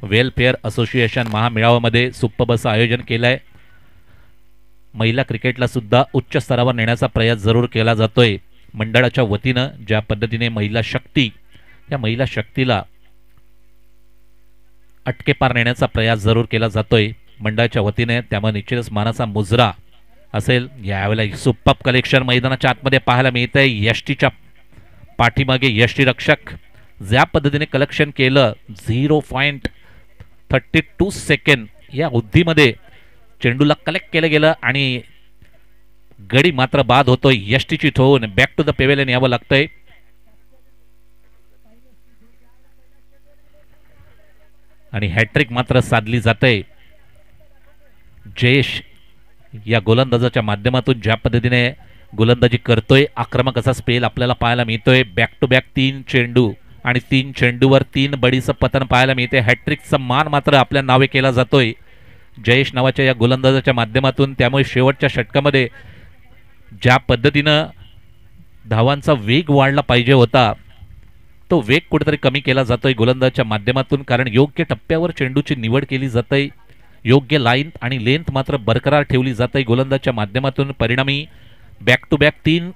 वेलफेअर असोसिएशन महामेळाव्यामध्ये सुप्पब असं आयोजन केलंय. महिला क्रिकेटला सुद्धा उच्च स्तरावर नेण्याचा प्रयास जरूर केला जातोय. मंडळाच्या वतीनं ज्या पद्धतीने महिला शक्ती या महिला शक्तीला अटकेपार नेण्याचा प्रयास जरूर केला जातोय मंडळाच्या वतीने. त्यामुळे निश्चितच मानाचा मुजरा असेल. यावेळेला सुप्पब कलेक्शन मैदानाच्या आतमध्ये पाहायला मिळतंय. यष्टीच्या पाठीमागे यष्टी रक्षक ज्या पद्धतीने कलेक्शन केलं 0.32 सेकंड या अवधीमध्ये चेंडूला कलेक्ट केलं गेलं आणि गडी मात्र बाद होतोय. यष्टीची ठोवून बॅक टू द पेवेलियन यावं लागतंय. आणि हॅट्रिक मात्र साधली जाते. जयेश या गोलंदाजाच्या माध्यमातून ज्या पद्धतीने गोलंदाजी करतोय आक्रमक असा स्पेल आपल्याला पाहायला मिळतोय. बॅक टू बॅक 3 चेंडू आणि 3 चेंडूवर 3 बडीचं पतन पाहायला मिळते. हॅट्रिकचा मान मात्र आपल्या नावे केला जातोय जयेश नावाच्या या गोलंदाजाच्या माध्यमातून. त्यामुळे शेवटच्या षटकामध्ये ज्या पद्धतीनं धावांचा वेग वाढला पाहिजे होता तो वेग कुठेतरी कमी केला जातोय गोलंदाजाच्या माध्यमातून. कारण योग्य टप्प्यावर चेंडूची निवड केली जाते. योग्य लाईन आणि लेंथ मात्र बरकरार ठेवली जाते गोलंदाजाच्या माध्यमातून. परिणामी बॅक टू बॅक 3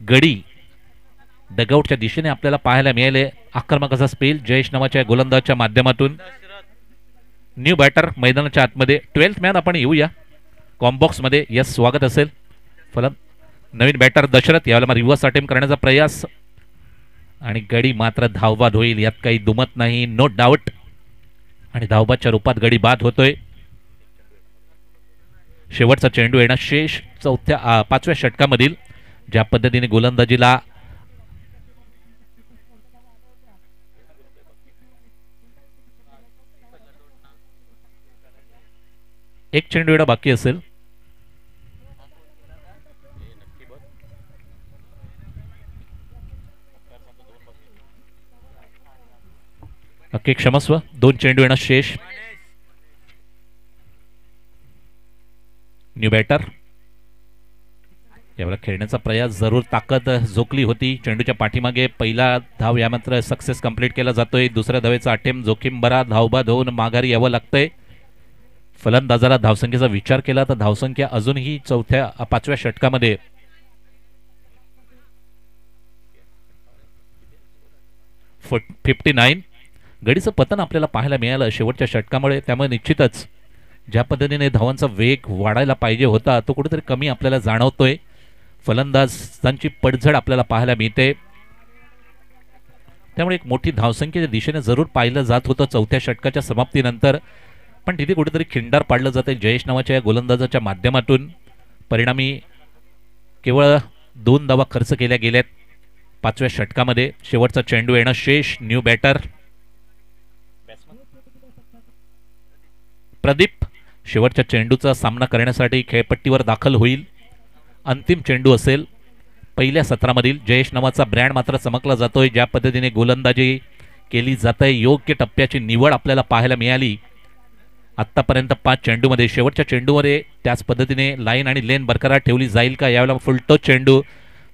गडी डगआउटच्या दिशेने आपल्याला पाहायला मिळाले. आक्रमक असा स्पेल जयेश नावाच्या गोलंदाजाच्या माध्यमातून. न्यू बॅटर मैदानाच्या आतमध्ये 12th मॅन आपण येऊया कॉम्बॉक्स मध्ये. यस स्वागत असेल. नवीन बॅटर दशरथ यावेळेला रिव्हर्स अटेम्प्ट करण्याचा प्रयास आणि गडी मात्र धावबाद होईल यात काही दुमत नाही. No doubt. आणि धावबादच्या रूपात गडी बाद होतोय. शेवटचा चेंडू येणार शेष 5व्या षटकामधील. ज्या पद्धतीने गोलंदाजीला एक चेंडू येणं बाकी असेल. ओके क्षमस्व. 2 चेंडू येणं शेष. न्यू बॅटर यावेळेला खेळण्याचा प्रयास जरूर ताकद झोकली होती. चेंडूच्या पाठीमागे पहिला धाव या मात्र सक्सेस कंप्लीट केला जातोय. दुसऱ्या धावेचा अटेम्प्ट जोखीम बरा. धावबाद होऊन माघारी यावं लागतंय. फलंदाजाला धावसंख्येचा विचार केला तर धावसंख्या अजूनही 5व्या षटकामध्ये 59. गडीचं पतन आपल्याला पाहायला मिळालं शेवटच्या षटकामुळे. त्यामुळे निश्चितच ज्या पद्धतीने धावांचा वेग वाढायला पाहिजे होता तो कुठेतरी कमी आपल्याला जाणवतोय. फलंदाजांची पडझड आपल्याला पाहायला मिळते. त्यामुळे एक मोठी धावसंख्येच्या दिशेने जरूर पाहिलं जात होतं 4थ्या षटकाच्या समाप्तीनंतर. पण तिथे कुठेतरी खिंडार पाडलं जाते जयेश नावाच्या या गोलंदाजाच्या माध्यमातून. परिणामी केवळ 2 धावा खर्च केल्या गेल्यात 5व्या षटकामध्ये. शेवटचा चेंडू येणं शेष. न्यू बॅटर प्रदीप शेवटच्या चेंडूचा सामना करण्यासाठी खेळपट्टीवर दाखल होईल. अंतिम चेंडू असेल पहिल्या सत्रामधील. जयेश नावाचा ब्रँड मात्र चमकला जातोय. ज्या पद्धतीने गोलंदाजी केली जाते योग्य टप्प्याची निवड आपल्याला पाहायला मिळाली आत्तापर्यंत 5 चेंडूमध्ये. शेवटच्या चेंडूमध्ये त्याच पद्धतीने लाईन आणि लेन बरकरार ठेवली जाईल का यावेळेला फुलटो चेंडू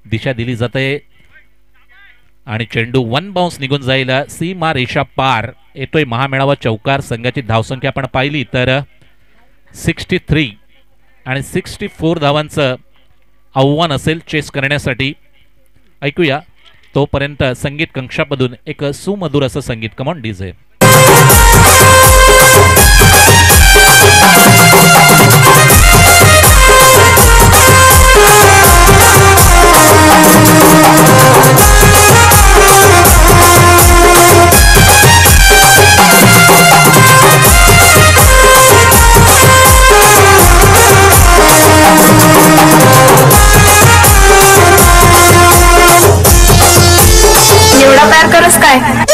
दिशा दिली जाते. आणि चेंडू वन बाउन्स निघून जाईल सीमा रेषा पार. येतोय महामेळावा चौकार. संघाची धावसंख्या आपण पाहिली तर 63 आणि 64 धावांचं आव्हान असेल चेस करण्यासाठी. ऐकूया तोपर्यंत संगीत कक्षामधून एक सुमधुर असं संगीत. Come on DJ. एवढा प्यार करस काय?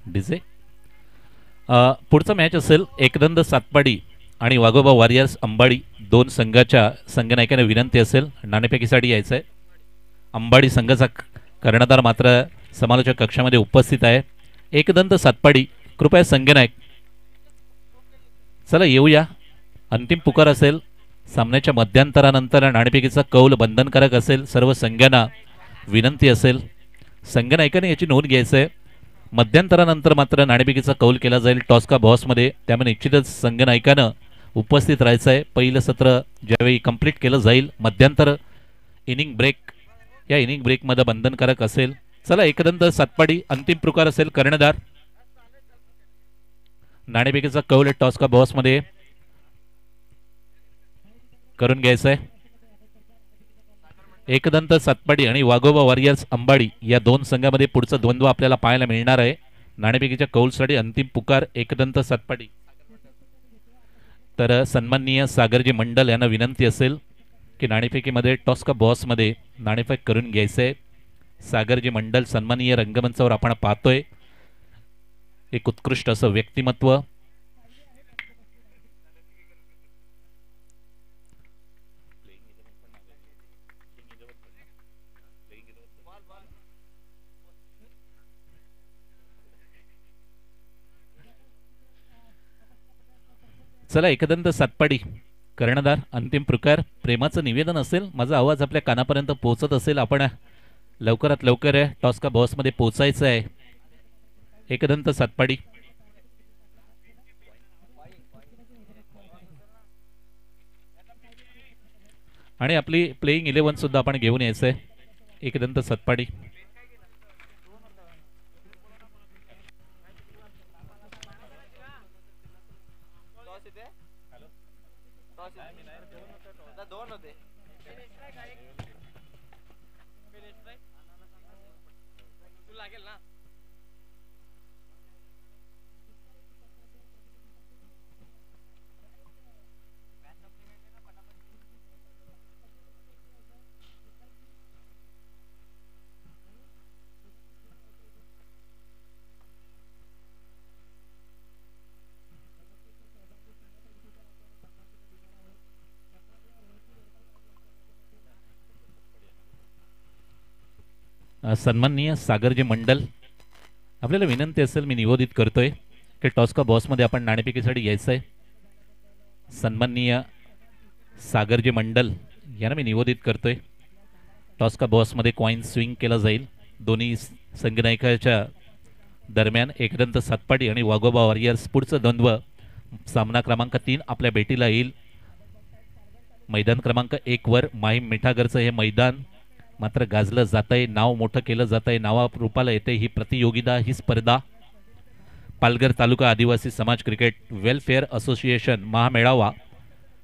डीजे. पुढचा मॅच असेल एकदंत सातपाडी आणि वाघोबा वॉरियर्स अंबाडी. दोन संघाच्या संघनायकाने विनंती असेल नाणेफेकीसाठी यायचं आहे. अंबाडी संघाचा कर्णधार मात्र समालोचक कक्षामध्ये उपस्थित आहे. एकदंत सातपाडी कृपया संघनायक. चला येऊया. अंतिम पुकार असेल. सामन्याच्या मध्यांतरानंतर नाणेफेकीचा कौल बंधनकारक असेल. सर्व संघांना विनंती असेल. संघनायकाने याची नोंद घ्यायचं आहे. मध्यंतरानंतर मात्र नाणेफेकीचा कौल केला जाईल टॉस्का बॉसमध्ये. त्यामुळे निश्चितच संघनायकानं उपस्थित राहायचं आहे. पहिलं सत्र ज्यावेळी कंप्लीट केलं जाईल मध्यंतर इनिंग ब्रेक, या इनिंग ब्रेकमध्ये बंधनकारक असेल. चला एकदंत सातपाडी अंतिम पुकार असेल. कर्णधार नाणेफेकीचा कौल टॉस्का बॉसमध्ये करून घ्यायचं आहे. एकदंत सातपाडी आणि वाघोबा वॉरियर्स अंबाडी या दोन संघामध्ये पुढचा द्वंद्व आपल्याला पाहायला मिळणार आहे. नाणेफेकीच्या कौलसाठी अंतिम पुकार एकदंत सातपाडी. तर सन्माननीय सागरजी मंडल यांना विनंती असेल की नाणेफेकीमध्ये टॉस्का बॉसमध्ये नाणेफेक करून घ्यायचंय. सागरजी मंडल सन्माननीय रंगमंचावर आपण पाहतोय. एक उत्कृष्ट असं व्यक्तिमत्व. चला एकदंत सातपाडी कर्णधार अंतिम पुकार. प्रेमाचं निवेदन असेल. माझा आवाज आपल्या कानापर्यंत पोहोचत असेल. आपण लवकरात लवकर टॉस्का बॉसमध्ये पोहोचायचं आहे. एकदंत सातपाडी. आणि आपली प्लेइंग 11 सुद्धा आपण घेऊन यायचं आहे. एकदंत सातपाडी. सन्माननीय सागरजी मंडल आपल्याला विनंती असेल. मी निवेदित करतोय की टॉस्का बॉसमध्ये आपण नाणेफेकीसाठी यायचं आहे. सन्माननीय सागरजी मंडल यांना मी निवेदित करतोय. टॉस्का बॉसमध्ये कॉइन स्विंग केला जाईल. दोन्ही संघनायकाच्या दरम्यान एकदंत सातपाडी आणि वाघोबा वॉरियर्स. पुढचं द्वंद्व सामना क्रमांक 3 आपल्या भेटीला येईल. मैदान क्रमांक 1 वर माहीम मिठागरचं हे मैदान मात्र गाजलं जातंय, नाव मोठं केलं जातंय, नावारूपाला येते ही प्रतियोगिता, ही स्पर्धा. पालघर तालुका आदिवासी समाज क्रिकेट वेलफेअर असोसिएशन महामेळावा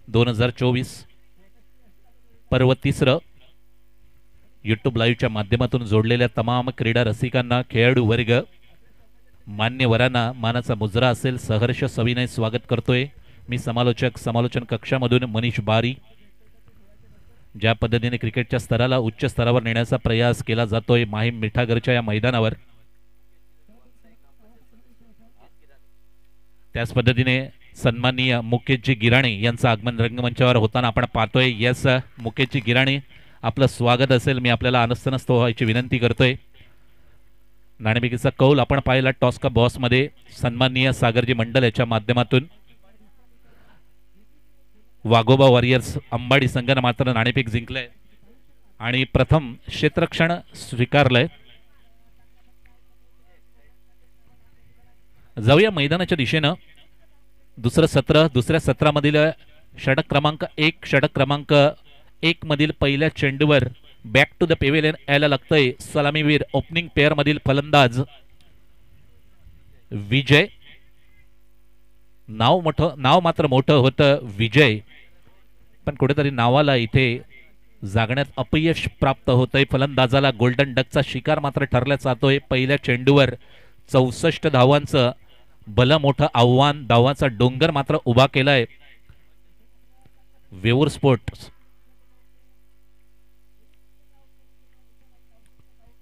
2024 पर्व 3. यूट्यूब लाईव्हच्या माध्यमातून जोडलेल्या तमाम क्रीडा रसिकांना, खेळाडू वर्ग, मान्यवरांना मानाचा मुजरा असेल सहर्ष सविनय स्वागत करतोय मी. समालोचन कक्षामधून मनीष बारी. ज्या पद्धतीने क्रिकेटच्या स्तराला उच्च स्तरावर नेण्याचा प्रयास केला जातोय माहीम मिठागरच्या या मैदानावर, त्याच पद्धतीने सन्माननीय मुकेशजी गिराणी यांचं आगमन रंगमंचावर होताना आपण पाहतोय. यस मुकेशजी गिराणी, आपलं स्वागत असेल. मी आपल्याला अनस्तनस्त व्हायची विनंती करतोय. नाणेफेकीचा कौल आपण पाहिला टॉस्का बॉसमध्ये सन्माननीय सागरजी मंडल याच्या माध्यमातून. वाघोबा वॉरियर्स अंबाडी संघानं मात्र नाणेफेक जिंकलंय आणि प्रथम क्षेत्ररक्षण स्वीकारलंय. जाऊया मैदानाच्या दिशेनं. दुसरं सत्र, दुसऱ्या सत्रामधील षटक क्रमांक 1, षटक क्रमांक 1 मधील पहिल्या चेंडूवर बॅक टू द पेव्हिलियन यायला लागतंय सलामीवीर ओपनिंग पेअर मधील फलंदाज विजय. नाव मात्र मोठं होतं विजय, पण कुठेतरी नावाला इथे जागण्यात अपयश प्राप्त होतंय. फलंदाजाला गोल्डन डकचा शिकार मात्र ठरला जातोय. पहिल्या चेंडूवर 64 धावांचं भलं मोठं आव्हान, धावांचा डोंगर मात्र उभा केलाय वेऊर स्पोर्ट्स.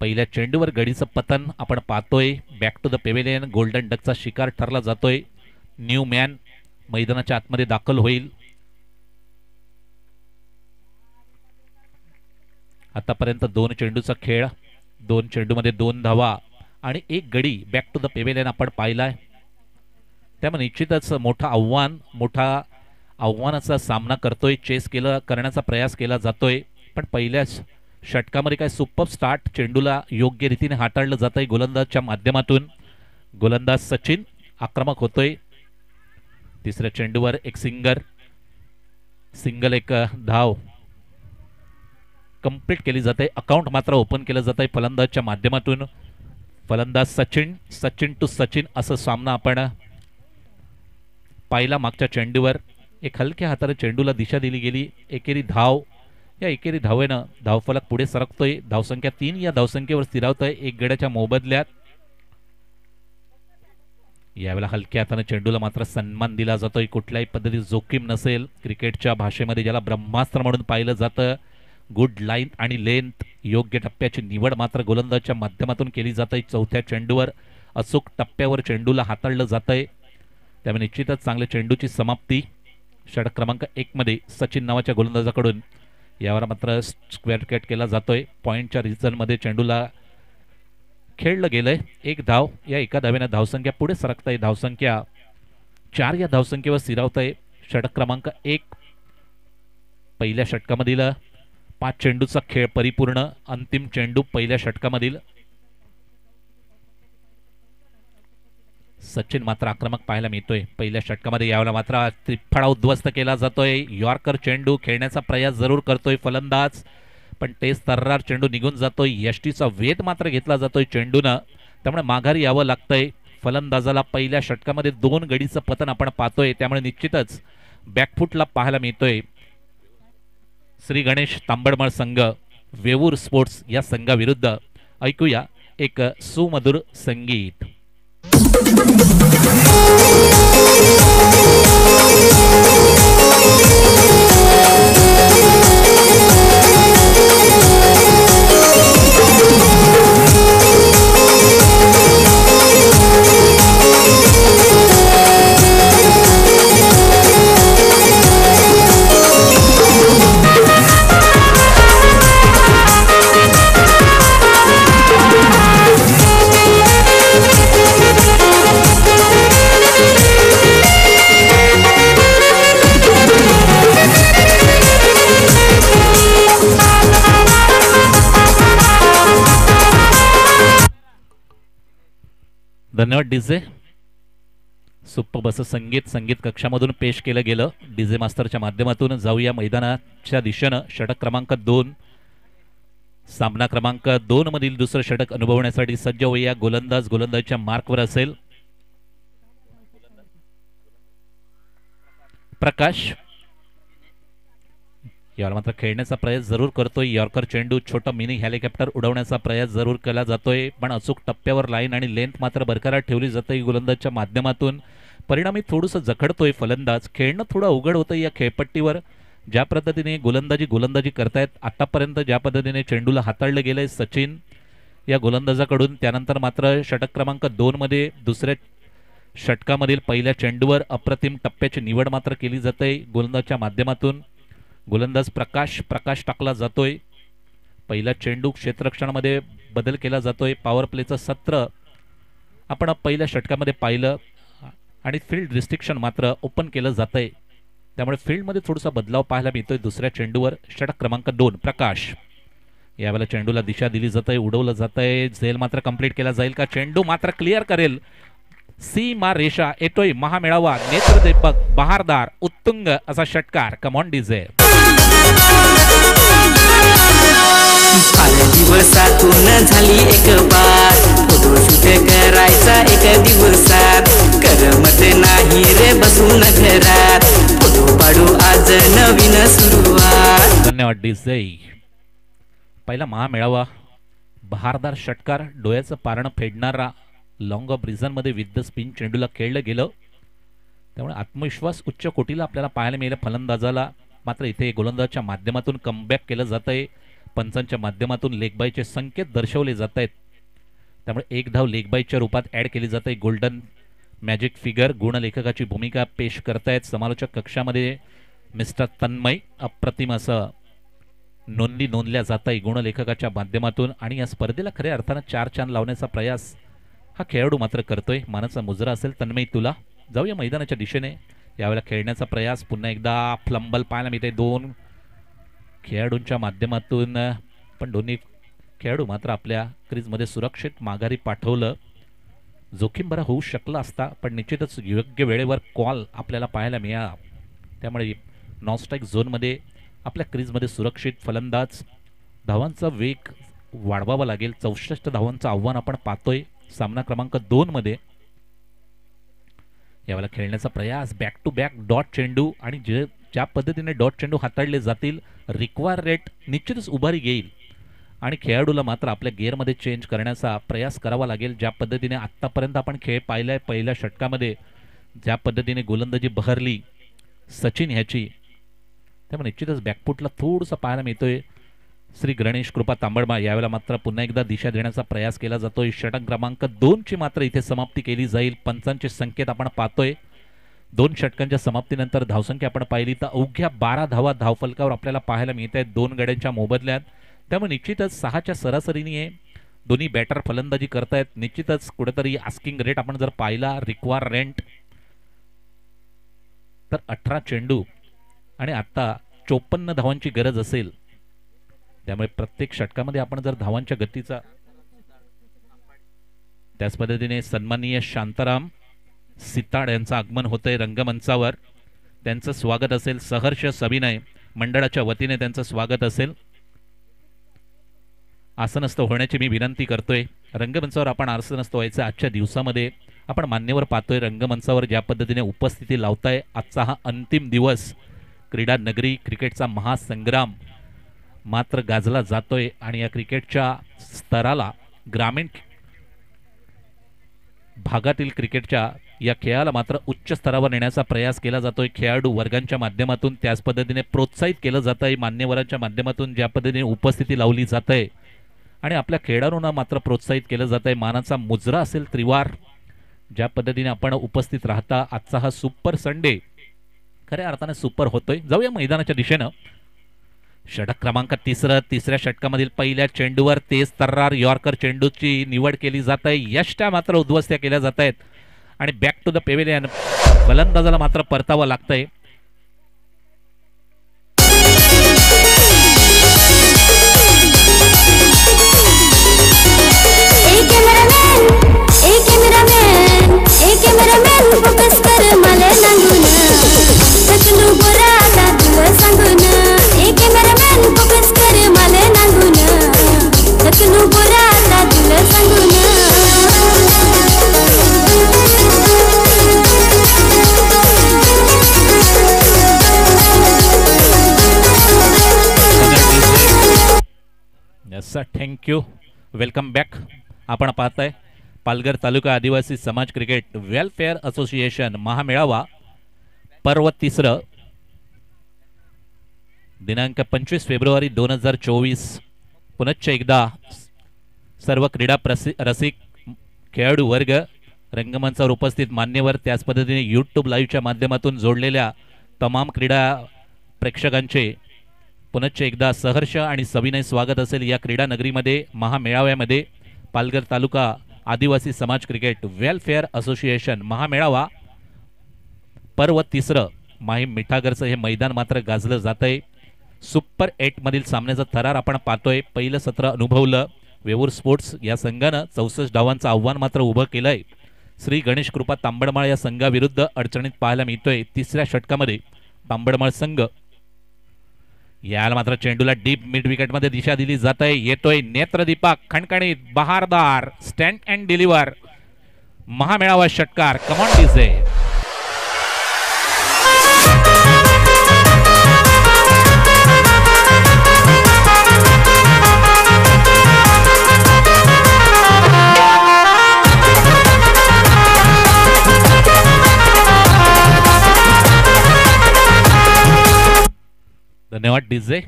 पहिल्या चेंडूवर गडीचं पतन आपण पाहतोय. Back to the pavilion golden डकचा शिकार ठरला जातोय. न्यू मॅन मैदानाच्या आतमध्ये दाखल होईल. आतापर्यंत 2 चेंडूचा खेळ, 2 चेंडूमध्ये 2 धावा आणि 1 गडी बॅक टू द पेव्हिलियन आपण पाहिलाय. त्यामुळे निश्चितच मोठा आव्हानाचा सामना करतोय, करण्याचा प्रयास केला जातोय. पण पहिल्याच षटकामध्ये काय सुपर स्टार्ट, चेंडूला योग्य रीतीने हाताळलं जातंय गोलंदाजच्या माध्यमातून. गोलंदाज सचिन आक्रमक होतोय. तिसऱ्या चेंडूवर एक सिंगल एक धाव कंप्लीट केली जाते. अकाउंट मात्र ओपन केलं जात आहे फलंदाजच्या माध्यमातून. फलंदाज सचिन टू सचिन असं सामना आपण पाहिला. मागच्या चेंडूवर एक हलक्या हाताने चेंडूला दिशा दिली गेली. एकेरी धाव, या एकेरी धावेनं धावफलक पुढे सरकतोय. धावसंख्या 3 या धावसंख्येवर स्थिरावतोय 1 गड्याच्या मोबदल्यात. यावेळेला हलक्या हाताने चेंडूला मात्र सन्मान दिला जातोय. कुठल्याही पद्धतीत जोखीम नसेल. क्रिकेटच्या भाषेमध्ये ज्याला ब्रह्मास्त्र म्हणून पाहिलं जातं. गुड लाईन आणि लेंथ, योग्य टप्प्याची निवड मात्र गोलंदाजच्या माध्यमातून केली जाते. चौथ्या चेंडूवर अचूक टप्प्यावर चेंडूला हाताळलं जातंय. त्यामुळे निश्चितच चांगल्या चेंडूची समाप्ती षटक क्रमांक 1 मध्ये सचिन नावाच्या गोलंदाजाकडून. यावर मात्र स्क्वेअर कट केला जातोय. पॉईंटच्या रिजनमध्ये चेंडूला खेळलं गेलंय. 1 धाव, या एका धावेनं धावसंख्या पुढे सरकताय. धावसंख्या 4 या धावसंख्येवर स्थिरावतंय. षटक क्रमांक 1 पहिल्या षटकामधील 5 चेंडूचा खेळ परिपूर्ण. अंतिम चेंडू पहिल्या षटकामधील. सचिन मात्र आक्रमक पाहायला मिळतोय पहिल्या षटकामध्ये. यावेळेला मात्र त्रिफळा उद्ध्वस्त केला जातोय. यॉर्कर चेंडू खेळण्याचा प्रयास जरूर करतोय फलंदाज, पण तेच तर्रार चेंडू निघून जातोय. यष्टीचा वेध मात्र घेतला जातोय चेंडूनं. त्यामुळे माघारी यावं लागतंय फलंदाजाला. पहिल्या षटकामध्ये 2 गडीचं पतन आपण पाहतोय. त्यामुळे निश्चितच बॅकफुटला पाहायला मिळतोय श्री गणेश तांबडमळ संघ वेऊर स्पोर्ट्स या संघाविरुद्ध. ऐकूया एक सुमधुर संगीत. धन्यवाद डीजे. सुपर बस संगीत कक्षामधून पेश केलं गेलं डीजे मास्टरच्या माध्यमातून. जाऊया मैदानाच्या दिशेनं. षटक क्रमांक 2 सामना क्रमांक 2 मधील दुसरं षटक अनुभवण्यासाठी सज्ज होऊया. गोलंदाज गोलंदाजच्या मार्कवर असेल. प्रकाश यावर मात्र खेळण्याचा प्रयत्न जरूर करतोय. यॉर्कर चेंडू छोटा मिनी हेलिकॉप्टर उडवण्याचा प्रयत्न जरूर केला जातोय, पण अचूक टप्प्यावर लाईन आणि लेंथ मात्र बरकरार ठेवली जाते गोलंदाजच्या माध्यमातून. परिणामी थोडंसं जखडतोय फलंदाज. खेळणं थोडं अवघड होतं या खेळपट्टीवर. ज्या पद्धतीने गोलंदाजी करतायत आतापर्यंत, ज्या पद्धतीने चेंडूला हाताळलं गेलंय सचिन या गोलंदाजाकडून, त्यानंतर मात्र षटक क्रमांक 2 मध्ये दुसऱ्या षटकामधील पहिल्या चेंडूवर अप्रतिम टप्प्याची निवड मात्र केली जाते गोलंदाजच्या माध्यमातून. गोलंदाज प्रकाश टाकला जातोय. पहिला चेंडू क्षेत्ररक्षणामध्ये बदल केला जातोय. पॉवर प्लेचं सत्र आपण पहिल्या षटकामध्ये पाहिलं आणि फील्ड रिस्ट्रिक्शन मात्र ओपन केलं जातंय, त्यामुळे फील्डमध्ये थोडासा बदलाव पाहायला मिळतोय दुसऱ्या चेंडूवर. षटक क्रमांक 2 प्रकाश. यावेळेला चेंडूला दिशा दिली जाते, उडवलं जातंय. झेल मात्र कंप्लीट केला जाईल का? चेंडू मात्र क्लिअर करेल सीमा रेषा. येतोय महामेळावा, नेत्रदीपक, बहारदार, उत्तुंग असा षटकार. Come on DJ. दिवसातून झाली एक बार, फोटोशूट करायचा एक दिवसात, करमत नाही रे बसून घरात, फोटो काढू आज नवीन सुरुवात. धन्यवाद डीजे. पहिला महामेळावा, बहारदार षटकार, डोळ्याचं पारणं फेडणारा, लॉंग ऑफ रिझन मध्ये विथ द स्पिन चेंडूला खेळलं गेलं, त्यामुळे आत्मविश्वास उच्च कोटीला आपल्याला पाहायला मिळेल फलंदाजाला. मात्र इथे गोलंदाजच्या माध्यमातून कमबॅक केलं जात आहे. पंचांच्या माध्यमातून लेगबायचे संकेत दर्शवले जात आहेत, त्यामुळे एक धाव लेगबायच्या रूपात ऍड केली जाते. गोल्डन मॅजिक फिगर गुणलेखकाची भूमिका पेश करतायत समालोचक कक्षामध्ये मिस्टर तन्मय. अप्रतिम असं नोंदल्या जात आहे गुणलेखकाच्या माध्यमातून. आणि या स्पर्धेला खऱ्या अर्थानं 4 चांद लावण्याचा प्रयास हा खेळाडू मात्र करतोय. मानाचा मुजरा असेल तन्मय तुला. जाऊया मैदानाच्या दिशेने. यावेळेला खेळण्याचा प्रयास पुन्हा एकदा फ्लंबल पाहायला मिळते 2 खेळाडूंच्या माध्यमातून, पण दोन्ही खेळाडू मात्र आपल्या क्रीजमध्ये सुरक्षित माघारी पाठवलं. जोखीम बरा होऊ शकला असता, पण निश्चितच योग्य वेळेवर कॉल आपल्याला पाहायला मिळाला, त्यामुळे नॉन स्ट्राईक झोनमध्ये आपल्या क्रीजमध्ये सुरक्षित फलंदाज. धावांचा वेग वाढवावा लागेल. 64 धावांचं आव्हान आपण पाहतोय सामना क्रमांक 2 मध्ये. यावेळेला खेळण्याचा प्रयास, बॅक टू बॅक डॉट चेंडू, आणि ज्या पद्धतीने डॉट चेंडू हाताळले जातील रिक्वायर रेट निश्चितच उभारी घेईल आणि खेळाडूला मात्र आपल्या गेअरमध्ये चेंज करण्याचा प्रयास करावा लागेल. ज्या पद्धतीने आत्तापर्यंत आपण खेळ पाहिलाय पहिल्या षटकामध्ये, ज्या पद्धतीने गोलंदाजी बहरली सचिन ह्याची, त्यामुळे निश्चितच बॅकफुटला थोडंसं पाहायला मिळतोय श्री गणेश कृपा तांबडमा. यावेळेला मात्र पुन्हा एकदा दिशा देण्याचा प्रयास केला जातोय. षटक क्रमांक 2 ची मात्र इथे समाप्ती केली जाईल. पंचांचे संकेत आपण पाहतोय. 2 षटकांच्या समाप्तीनंतर धावसंख्या आपण पाहिली तर अवघ्या 12 धावा धावफलकावर आपल्याला पाहायला मिळत आहेत 2 गड्यांच्या मोबदल्यात. त्यामुळे निश्चितच 6च्या सरासरीने दोन्ही बॅटर फलंदाजी करतायत. निश्चितच कुठेतरी आस्किंग रेट आपण जर पाहिला रिक्वायर रेंट तर 18 चेंडू आणि आता 54 धावांची गरज असेल. त्यामुळे प्रत्येक षटकामध्ये आपण जर धावांच्या गतीचा, त्याच पद्धतीने सन्माननीय शांताराम सिताड यांचं आगमन होतंय रंगमंचावर. त्यांचं स्वागत असेल. सहर्ष सविनय मंडळाच्या वतीने त्यांचं स्वागत असेल. आसनस्थ होण्याची मी विनंती करतोय. रंगमंचावर आपण आसनस्थ व्हायचं. आजच्या दिवसामध्ये आपण मान्यवर पाहतोय रंगमंचावर ज्या पद्धतीने उपस्थिती लावताय. आजचा हा अंतिम दिवस क्रीडा नगरी क्रिकेटचा महासंग्राम मात्र गाजला जातोय आणि या क्रिकेटच्या स्तराला, ग्रामीण भागातील क्रिकेटच्या या खेळाला मात्र उच्च स्तरावर नेण्याचा प्रयास केला जातोय खेळाडू वर्गांच्या माध्यमातून. त्याच पद्धतीने प्रोत्साहित केलं जात आहे मान्यवरांच्या माध्यमातून ज्या पद्धतीने उपस्थिती लावली जात आहे आणि आपल्या खेळाडूंना मात्र प्रोत्साहित केलं जात आहे. मानाचा मुजरा असेल त्रिवार. ज्या पद्धतीने आपण उपस्थित राहता. आजचा हा सुपर संडे खऱ्या अर्थाने सुपर होतोय. जाऊया मैदानाच्या दिशेनं. षटक क्रमांक 3, तिसऱ्या षटकामधील पहिल्या चेंडूवर तेज तर्रार यॉर्कर चेंडूची निवड केली जात आहे. यष्ट्या मात्र उद्ध्वस्त्या केल्या जात आहेत आणि बॅक टू द पेव्हिलियन फलंदाजाला मात्र परतावं लागतंय. सांगून एक कॅमेरामॅन फोकस कर मला नांगून येस थँक्यू. Welcome back. आपण पाहताय पालघर तालुका आदिवासी समाज क्रिकेट वेलफेअर असोसिएशन महामेळावा पर्व 3 दिनांक 25 फेब्रुवारी 2024. पुनश्च एकदा सर्व क्रीडा रसिक खेळाडू वर्ग, रंगमंचावर उपस्थित मान्यवर, त्याच पद्धतीने यूट्यूब लाईव्हच्या माध्यमातून जोडलेल्या तमाम क्रीडा प्रेक्षकांचे पुनश्च एकदा सहर्ष आणि सविनय स्वागत असेल या क्रीडा नगरीमध्ये महामेळाव्यामध्ये. पालघर तालुका आदिवासी समाज क्रिकेट वेलफेअर असोसिएशन महामेळावा पर्व 3 माहीम मिठागरचं हे मैदान मात्र गाजलं जात आहे. सुपर 8 मधील सामन्याचा थरार आपण पाहतोय. पहिलं सत्र अनुभवलं. वेवूर स्पोर्ट्स या संघानं 64 धावांचं आव्हान मात्र उभं केलंय. श्री गणेश कृपा तांबडमाळ या संघाविरुद्ध अडचणीत पाहायला मिळतोय. 3ऱ्या षटकामध्ये तांबडमाळ संघ याला मात्र चेंडूला डीप मिड विकेटमध्ये दिशा दिली जात आहे. येतोय नेत्रदीपक, खणखणीत, बहारदार, स्टँड अँड डिलिव्हर महामेळावा षटकार. Come on DJ. धन्यवाद डीजे.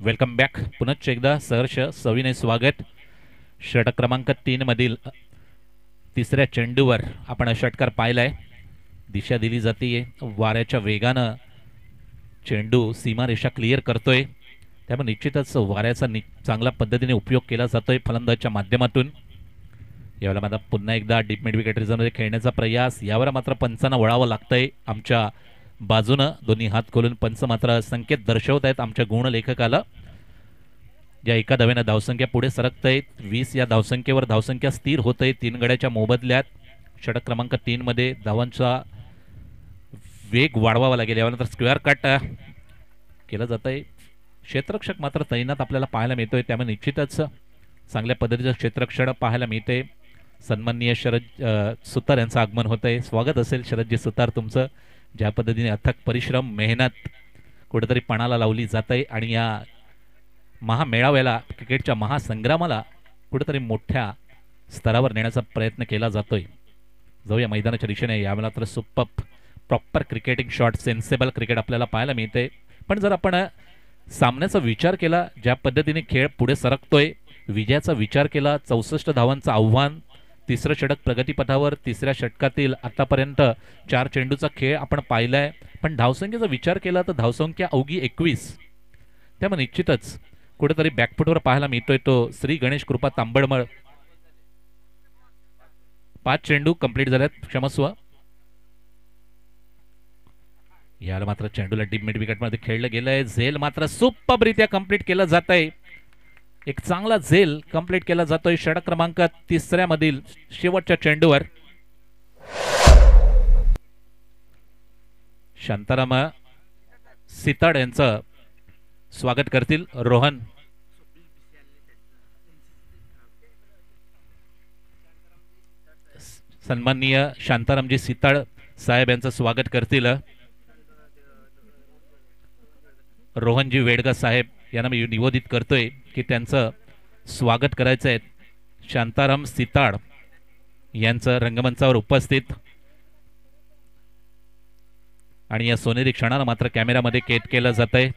Welcome back. पुनश्च एकदा सहर्ष सविनय स्वागत. षटक क्रमांक 3 मधील 3ऱ्या चेंडूवर आपण षटकार पाहिलाय. दिशा दिली जाते. वाऱ्याच्या वेगानं चेंडू सीमारेषा क्लिअर करतोय. त्यामुळे निश्चितच वाऱ्याचा चांगल्या पद्धतीने उपयोग केला जातोय फलंदाजच्या माध्यमातून. यावेळेला मात्र पुन्हा एकदा डीप मिड विकेट रिझनमध्ये खेळण्याचा प्रयास. यावर मात्र पंचांना वळावं लागतंय. आमच्या बाजूनं दोन्ही हात खोलून पंच मात्र संकेत दर्शवत आहेत आमच्या गुणलेखकाला. या एका धावेनं धावसंख्या पुढे सरकत आहेत. 20 या धावसंख्येवर धावसंख्या स्थिर होत आहे 3 गड्याच्या मोबदल्यात. षटक क्रमांक 3 मध्ये धावांचा वेग वाढवावा लागेल. यानंतर स्क्वेअर कट केलं जात आहे. क्षेत्ररक्षक मात्र तैनात आपल्याला पाहायला मिळतोय. त्यामुळे निश्चितच चांगल्या पद्धतीचं क्षेत्ररक्षण पाहायला मिळते. सन्माननीय शरद सुतार यांचं आगमन होत आहे. स्वागत असेल शरदजी सुतार तुमचं. ज्या पद्धतीने अथक परिश्रम मेहनत कुठेतरी पणाला लावली जात आहे आणि या महामेळाव्याला क्रिकेटच्या महासंग्रामाला कुठेतरी मोठ्या स्तरावर नेण्याचा प्रयत्न केला जातोय. जाऊया मैदानाच्या दिशेने. यावेळेला तर super proper cricketing shot, sensible cricket आपल्याला पाहायला मिळते. पण जर आपण सामन्याचा विचार केला, ज्या पद्धतीने खेळ पुढे सरकतोय, विजयाचा विचार केला, 64 धावांचं आव्हान, 3रं षटक प्रगतीपथावर, 3ऱ्या षटकातील आतापर्यंत 4 चेंडूचा खेळ आपण पाहिलाय. पण धावसंख्येचा विचार केला तर धावसंख्या अवघी 21. त्यामुळे निश्चितच कुठेतरी बॅकफुटवर पाहायला मिळतोय तो श्री गणेश कृपा तांबडमळ. 5 चेंडू कंप्लीट झाल्यात, क्षमस्व. याला मात्र चेंडूला डीप मिड विकेट मध्ये खेळलं गेलंय. झेल मात्र सुपररित्या कंप्लीट केलं जात आहे. एक चांगला झेल कंप्लीट केला जातोय षटक क्रमांक 3 मधील शेवटच्या चेंडूवर. शांताराम सिताड यांचं स्वागत करतील रोहन. सन्माननीय शांतारामजी सिताड साहेब यांचं स्वागत करतील रोहनजी वेडगा साहेब यांना मी निवेदित करतोय की त्यांचं स्वागत करायचं आहे. शांताराम सिताड यांचं रंगमंचावर उपस्थित आणि या सोनेरी क्षणाला मात्र कॅमेरामध्ये कैद केलं जात आहे.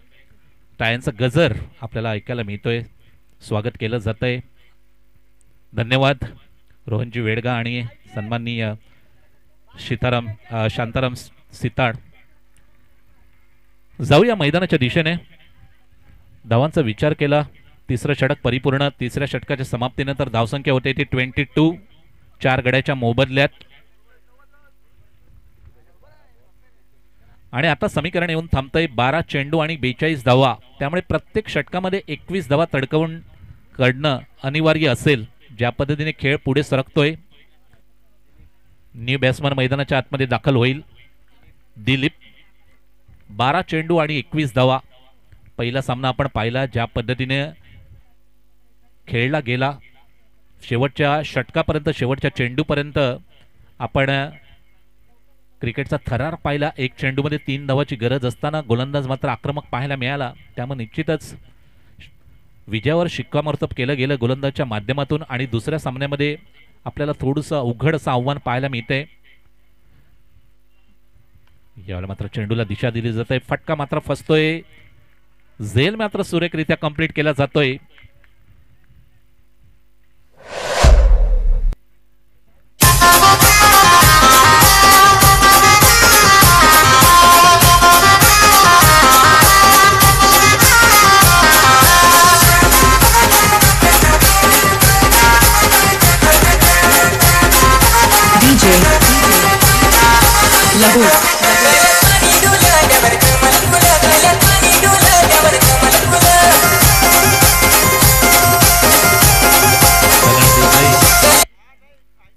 टाळ्यांचा गजर आपल्याला ऐकायला मिळतोय. स्वागत केलं जात आहे. धन्यवाद रोहनजी वेडगा आणि सन्माननीय शांताराम सिताड. जाऊया मैदानाच्या दिशेने. धावांचा विचार केला, 3रं षटक परिपूर्ण. 3ऱ्या षटकाच्या समाप्तीनंतर धावसंख्या होते ती 22, 4 गड्याच्या मोबदल्यात. आणि आता समीकरण येऊन थांबतंय 12 चेंडू आणि 42 धावा. त्यामुळे प्रत्येक षटकामध्ये 21 धावा तडकवून काढणं अनिवार्य असेल. ज्या पद्धतीने खेळ पुढे सरकतोय. न्यू बॅट्समन मैदानाच्या आतमध्ये दाखल होईल. दिलीप. 12 चेंडू आणि 21 धावा. पहिला सामना आपण पाहिला ज्या पद्धतीने खेळला गेला. शेवटच्या षटकापर्यंत, शेवटच्या चेंडूपर्यंत आपण क्रिकेटचा थरार पाहिला. 1 चेंडूमध्ये 3 धावाची गरज असताना गोलंदाज मात्र आक्रमक पाहायला मिळाला. त्यामुळे निश्चितच विजयावर शिक्कामोर्तब केलं गेलं गोलंदाजच्या माध्यमातून आणि दुसऱ्या सामन्यामध्ये आपल्याला थोडंसं अवघड असं आव्हान पाहायला मिळते. यावेळेला मात्र चेंडूला दिशा दिली जाते. फटका मात्र फसतोय. झेल मात्र सुरेखरित्या कंप्लीट केला जातोय.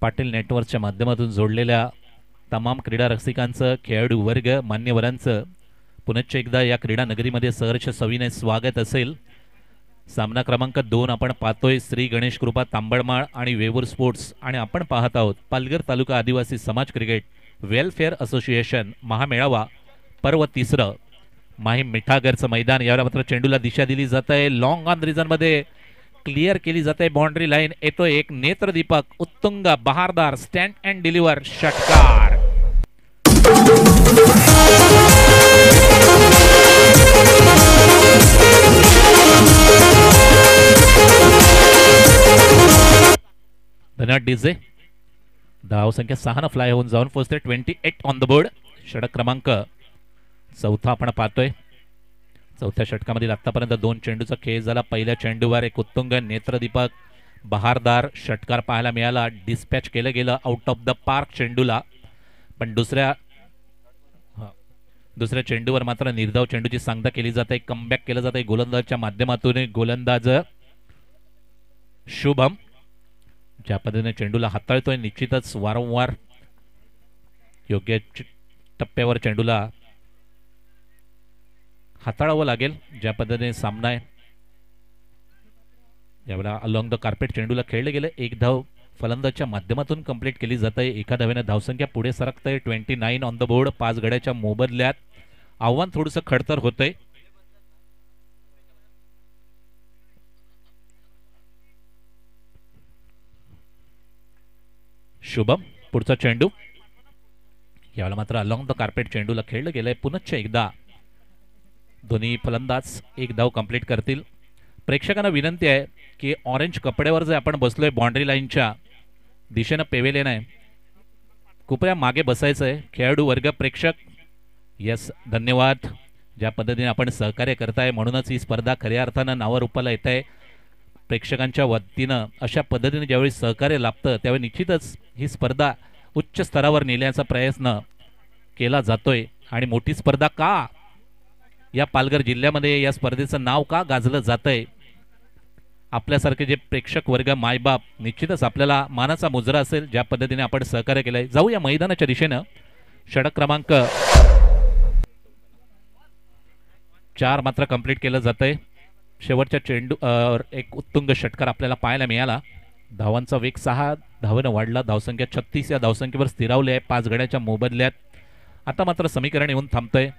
पाटील नेटवर्कच्या माध्यमातून जोडलेल्या तमाम क्रीडा रसिकांचं, खेळाडू वर्ग, मान्यवरांचं पुनश्च एकदा या क्रीडा नगरीमध्ये सहर्ष सविनय स्वागत असेल. सामना क्रमांक 2 आपण पाहतोय श्री गणेश कृपा तांबडमाळ आणि वेवूर स्पोर्ट्स आणि आपण पाहत आहोत पालघर तालुका आदिवासी समाज क्रिकेट वेलफेअर असोसिएशन महामेळावा पर्व 3. माहीम मिठागरचं मैदान. यावेळेला मात्र चेंडूला दिशा दिली जात आहे. लॉंग ऑन रिझन मध्ये क्लिअर केली जाते. बाउंड्री लाईन येतोय एक नेत्रदीपक उत्तुंग बहारदार स्टँड अँड डिलिव्हर षटकार. धन्यवाद डीजे. धावसंख्या 6 फ्लाय होऊन जाऊन पोहोचते. 28 ऑन द बोर्ड. षटक क्रमांक 4 आपण पाहतोय. चौथ्या षटकामधील आतापर्यंत 2 चेंडूचा खेळ झाला. पहिल्या चेंडूवर एक उत्तुंग नेत्रदीपक बहारदार षटकार पाहायला मिळाला. डिस्पॅच केलं गेलं आउट ऑफ द पार्क चेंडूला. पण दुसऱ्या चेंडूवर मात्र निर्धाव चेंडूची सांगता केली जाते. कमबॅक केलं जाते गोलंदाजच्या माध्यमातून. गोलंदाज शुभम ज्या पद्धतीने चेंडूला हाताळतोय निश्चितच वारंवार योग्य टप्प्यावर चेंडूला हाताळावं लागेल. ज्या पद्धतीने सामना आहे यावेळेला अलॉंग द कार्पेट चेंडूला खेळले गेले. एक धाव फलंदाजच्या माध्यमातून कंप्लीट केली जाते. एका धावेने धावसंख्या पुढे सरकते. 29 ऑन द बोर्ड. 5 गड्याच्या मोबदल्यात आव्हान थोडंसं खडतर होतंय. शुभम पुढचा चेंडू. यावेळेला मात्र अलॉंग द कार्पेट चेंडूला खेळलं गेलंय. पुनश्च एकदा दोन्ही फलंदाज एक धाव कंप्लीट करतील. प्रेक्षकांना विनंती आहे की ऑरेंज कपड्यावर जे आपण बसलोय बाउंड्री लाईनच्या दिशेनं पेवेलेन आहे, कृपया मागे बसायचं आहे. खेळाडू वर्ग, प्रेक्षक, यस धन्यवाद. ज्या पद्धतीने आपण सहकार्य करताय म्हणूनच ही स्पर्धा खऱ्या अर्थानं नावारूपाला येत आहे. प्रेक्षकांच्या वतीनं अशा पद्धतीने ज्यावेळी सहकार्य लाभतं त्यावेळी निश्चितच ही स्पर्धा उच्च स्तरावर नेण्याचा प्रयत्न केला जातोय. आणि मोठी स्पर्धा का या पालघर जिल्ह्यामध्ये या स्पर्धेचं नाव का गाजलं जातंय, आपल्यासारखे जे प्रेक्षक वर्ग, मायबाप, निश्चितच आपल्याला मानाचा मुजरा असेल ज्या पद्धतीने आपण सहकार्य केलंय. जाऊया मैदानाच्या दिशेनं. षटक क्रमांक 4 मात्र कंप्लीट केलं जातंय. शेवटच्या चेंडू एक उत्तुंग षटकार आपल्याला पाहायला मिळाला. धावांचा वेग 6 धावेनं वाढला. धावसंख्या 36 या धावसंख्येवर स्थिरावली आहे 5 गड्याच्या मोबदल्यात. आता मात्र समीकरण येऊन थांबतंय.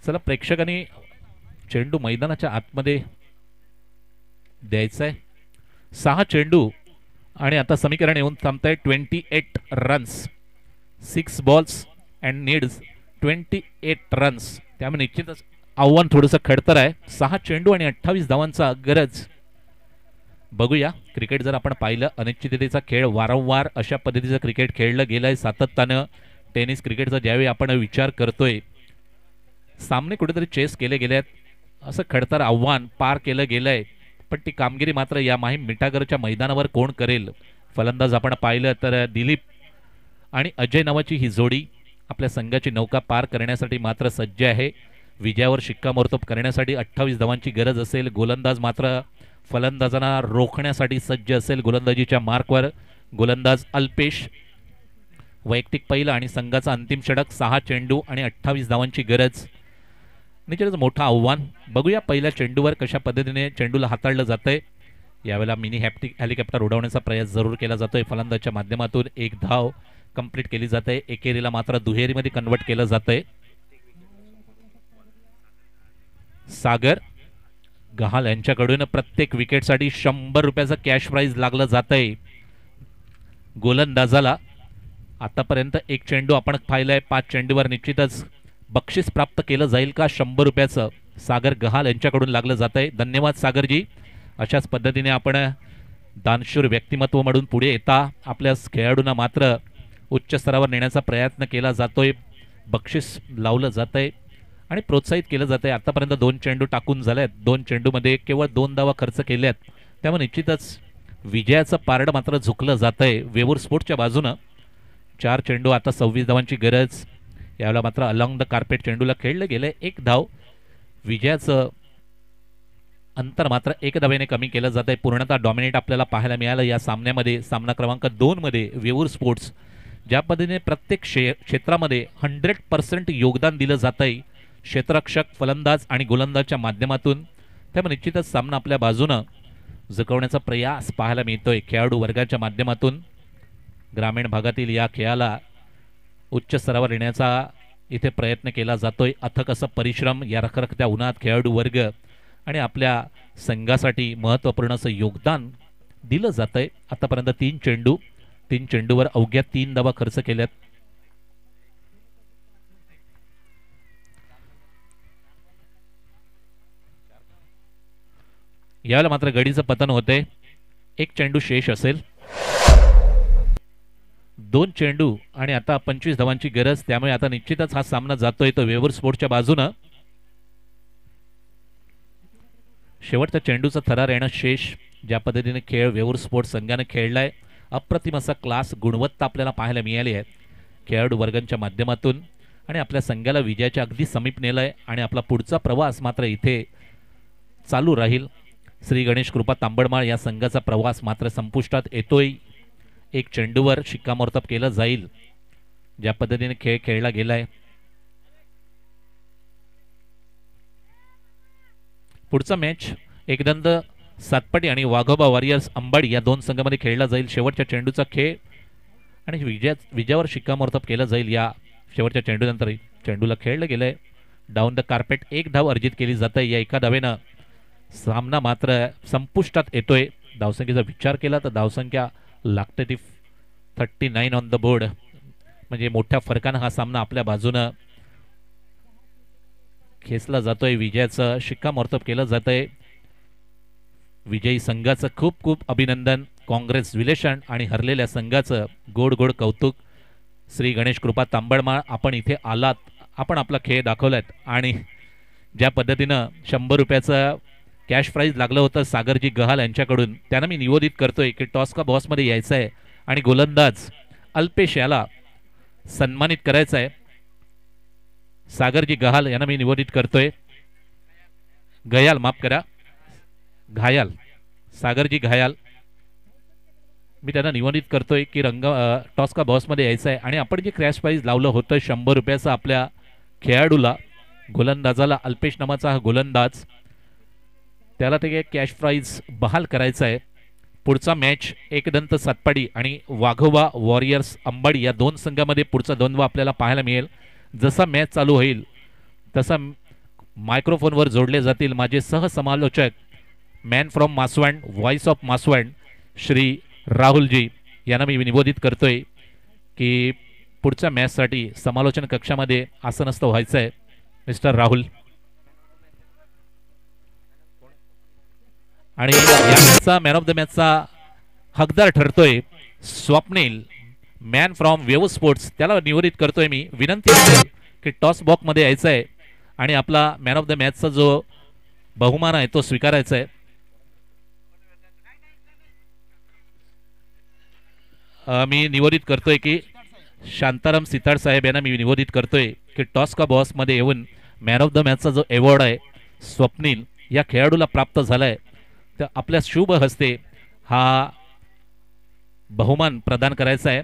चला प्रेक्षकांनी चेंडू मैदानाच्या आतमध्ये द्यायचा आहे. 6 चेंडू आणि आता समीकरण येऊन थांबतंय. 28 runs, 6 balls and needs 28 runs. त्यामुळे निश्चितच आव्हान थोडंसं खडतर आहे. 6 चेंडू आणि 28 धावांचा गरज. बघूया क्रिकेट जर आपण पाहिलं अनिश्चिततेचा खेळ, वारंवार अशा पद्धतीचं क्रिकेट खेळलं गेलंय सातत्यानं. टेनिस क्रिकेटचा ज्यावेळी आपण विचार करतोय, सामने कुठेतरी चेस केले गेले आहेत, असं खडतर आव्हान पार केलं गेलंय. पण ती कामगिरी मात्र या माहीम मिठागरच्या मैदानावर कोण करेल. फलंदाज आपण पाहिलं तर दिलीप आणि अजय नावाची ही जोडी आपल्या संघाची नौका पार करण्यासाठी मात्र सज्ज आहे. विजयावर शिक्कामोर्तब करण्यासाठी 28 धावांची गरज असेल. गोलंदाज मात्र फलंदाजांना रोखण्यासाठी सज्ज असेल. गोलंदाजीच्या मार्कवर गोलंदाज अल्पेश. वैयक्तिक पहिला आणि संघाचा अंतिम षटक. 6 चेंडू आणि 28 धावांची गरज. निश्चितच मोठं आव्हान. बघूया पहिल्या चेंडूवर कशा पद्धतीने चेंडूला हाताळलं जातंय. यावेळेला मिनी हेलिकॉप्टर उडवण्याचा प्रयत्न जरूर केला जातोय फलंदाजच्या माध्यमातून. एक धाव कंप्लीट केली जाते. एकेरीला मात्र दुहेरीमध्ये कन्वर्ट केलं जातंय. सागर गहाल यांच्याकडून प्रत्येक विकेटसाठी 100 रुपयाचं कॅश प्राइज लागलं जात आहे गोलंदाजाला. आतापर्यंत एक चेंडू आपण पाहिलाय, 5 चेंडूवर निश्चितच बक्षीस प्राप्त केलं जाईल का 100 रुपयाचं सागर गहाल यांच्याकडून लागलं जात आहे. धन्यवाद सागरजी. अशाच पद्धतीने आपण दानशूर व्यक्तिमत्व म्हणून पुढे येता आपल्या खेळाडूंना मात्र उच्च स्तरावर नेण्याचा प्रयत्न केला जातोय. बक्षीस लावलं जात आहे आणि प्रोत्साहित केलं जात आहे. आतापर्यंत 2 चेंडू टाकून झालेत, 2 चेंडूमध्ये केवळ 2 धावा खर्च केल्यात. त्यामुळे निश्चितच विजयाचं पारडं मात्र झुकलं जात आहे वेवूर स्पोर्ट्सच्या बाजूनं. 4 चेंडू, आता 26 धावांची गरज. यावेळेला मात्र अलॉंग द कार्पेट चेंडूला खेळलं गेलं. 1 धाव, विजयाचं अंतर मात्र 1 धावेने कमी केलं जात आहे. पूर्णतः डॉमिनेट आपल्याला पाहायला मिळालं या सामन्यामध्ये. सामना क्रमांक 2 मध्ये वेवूर स्पोर्ट्स ज्या पद्धतीने प्रत्येक क्षेत्रामध्ये 100% योगदान दिलं जात आहे क्षेत्ररक्षक, फलंदाज आणि गोलंदाजच्या माध्यमातून, त्यामुळे निश्चितच सामना आपल्या बाजूनं जिंकवण्याचा प्रयास पाहायला मिळतोय खेळाडू वर्गाच्या माध्यमातून. ग्रामीण भागातील या खेळाला उच्च स्तरावर नेण्याचा इथे प्रयत्न केला जातोय. अथक असं परिश्रम या रखरखत्या उन्हात खेळाडू वर्ग आणि आपल्या संघासाठी महत्त्वपूर्ण असं योगदान दिलं जात आहे. आतापर्यंत 3 चेंडूवर अवघ्या 3 धावा खर्च केल्यात. यावेळेला मात्र गडीचं पतन होते. 1 चेंडू शेष असेल. 2 चेंडू आणि आता 25 धावांची गरज. त्यामुळे आता निश्चितच हा सामना जातोय तो वेवूर स्पोर्ट्सच्या बाजूनं. शेवटच्या चेंडूचा थरार येणं शेष. ज्या पद्धतीने खेळ वेवूर स्पोर्ट्स संघाने खेळलाय, अप्रतिम असा क्लास, गुणवत्ता आपल्याला पाहायला मिळाली आहे खेळाडू वर्गांच्या माध्यमातून आणि आपल्या संघाला विजयाच्या अगदी समीप नेलंय. आणि आपला पुढचा प्रवास मात्र इथे चालू राहील. श्री गणेश कृपा तांबडमाळ या संघाचा प्रवास मात्र संपुष्टात येतोय. 1 चेंडूवर शिक्कामोर्तब केलं जाईल ज्या पद्धतीने खेळ खेळला गेलाय. पुढचा मॅच एकदंत सातपटी आणि वाघोबा वॉरियर्स अंबाडी या 2 संघामध्ये खेळला जाईल. शेवटच्या चेंडूचा खेळ आणि विजयावर शिक्कामोर्तब केलं जाईल. या शेवटच्या चेंडूनंतर चेंडूला खेळलं गेलंय. डाऊन द कार्पेट 1 धाव अर्जित केली जाते. या एका धावेनं सामना मात्र संपुष्टात येतोय. धावसंख्येचा विचार केला तर धावसंख्या लागते ती 39 ऑन द बोर्ड, म्हणजे मोठ्या फरकानं हा सामना आपल्या बाजूनं खेचला जातोय. विजयाचं शिक्कामोर्तब केलं जातंय. विजयी संघाचं खूप खूप अभिनंदन, कॉंग्रॅच्युलेशन आणि हरलेल्या संघाचं गोड गोड कौतुक. श्री गणेश कृपा तांबडमाळ, आपण इथे आलात, आपण आपला खेळ दाखवलात आणि ज्या पद्धतीनं 100 रुपयाचं कॅश प्राइज लागलं होतं सागरजी गहाल यांच्याकडून, त्यांना मी निवेदित करतोय की टॉस का बॉसमध्ये यायचं आहे आणि गोलंदाज अल्पेश याला सन्मानित करायचं आहे. सागरजी गहाल यांना मी निवेदित करतोय. घायाल, माफ करा, घायाल, सागरजी घायाल, मी त्यांना निवेदित करतोय की टॉस का बॉसमध्ये यायचं आहे आणि आपण जे क्रॅश प्राइज लावलं होतं 100 रुपयाचं आपल्या खेळाडूला, गोलंदाजाला, अल्पेश नावाचा हा गोलंदाज, त्याला ते कॅश प्राइज बहाल करायचं आहे. पुढचा मॅच एकदंत सातपाडी आणि वाघोबा वॉरियर्स अंबाडी या 2 संघामध्ये पुढचा द्वंद्व आपल्याला पाहायला मिळेल. जसा मॅच चालू होईल तसा मायक्रोफोनवर जोडले जातील माझे सहसमालोचक, man from Maswan, voice of Maswan, Shri Rahulji यांना मी निवेदित करतोय की पुढच्या मॅचसाठी समालोचन कक्षामध्ये आसनस्थ व्हायचं आहे. मिस्टर राहुल. आणि या मॅन ऑफ द मॅचचा हकदार ठरतोय Swapnil, man from Vevur sports. त्याला निवेदित करतोय मी, विनंती असेल की टॉस बॉक्समध्ये यायचं आहे आणि आपला मॅन ऑफ द मॅचचा जो बहुमान आहे तो स्वीकारायचा आहे. मी निवेदित करतोय की शांताराम सिताड साहेब यांना मी निवेदित करतोय की टॉस का बॉसमध्ये येऊन मॅन ऑफ द मॅचचा जो अवॉर्ड आहे स्वप्नील या खेळाडूला प्राप्त झालाय, तर आपल्या शुभ हस्ते हा बहुमान प्रदान करायचा आहे.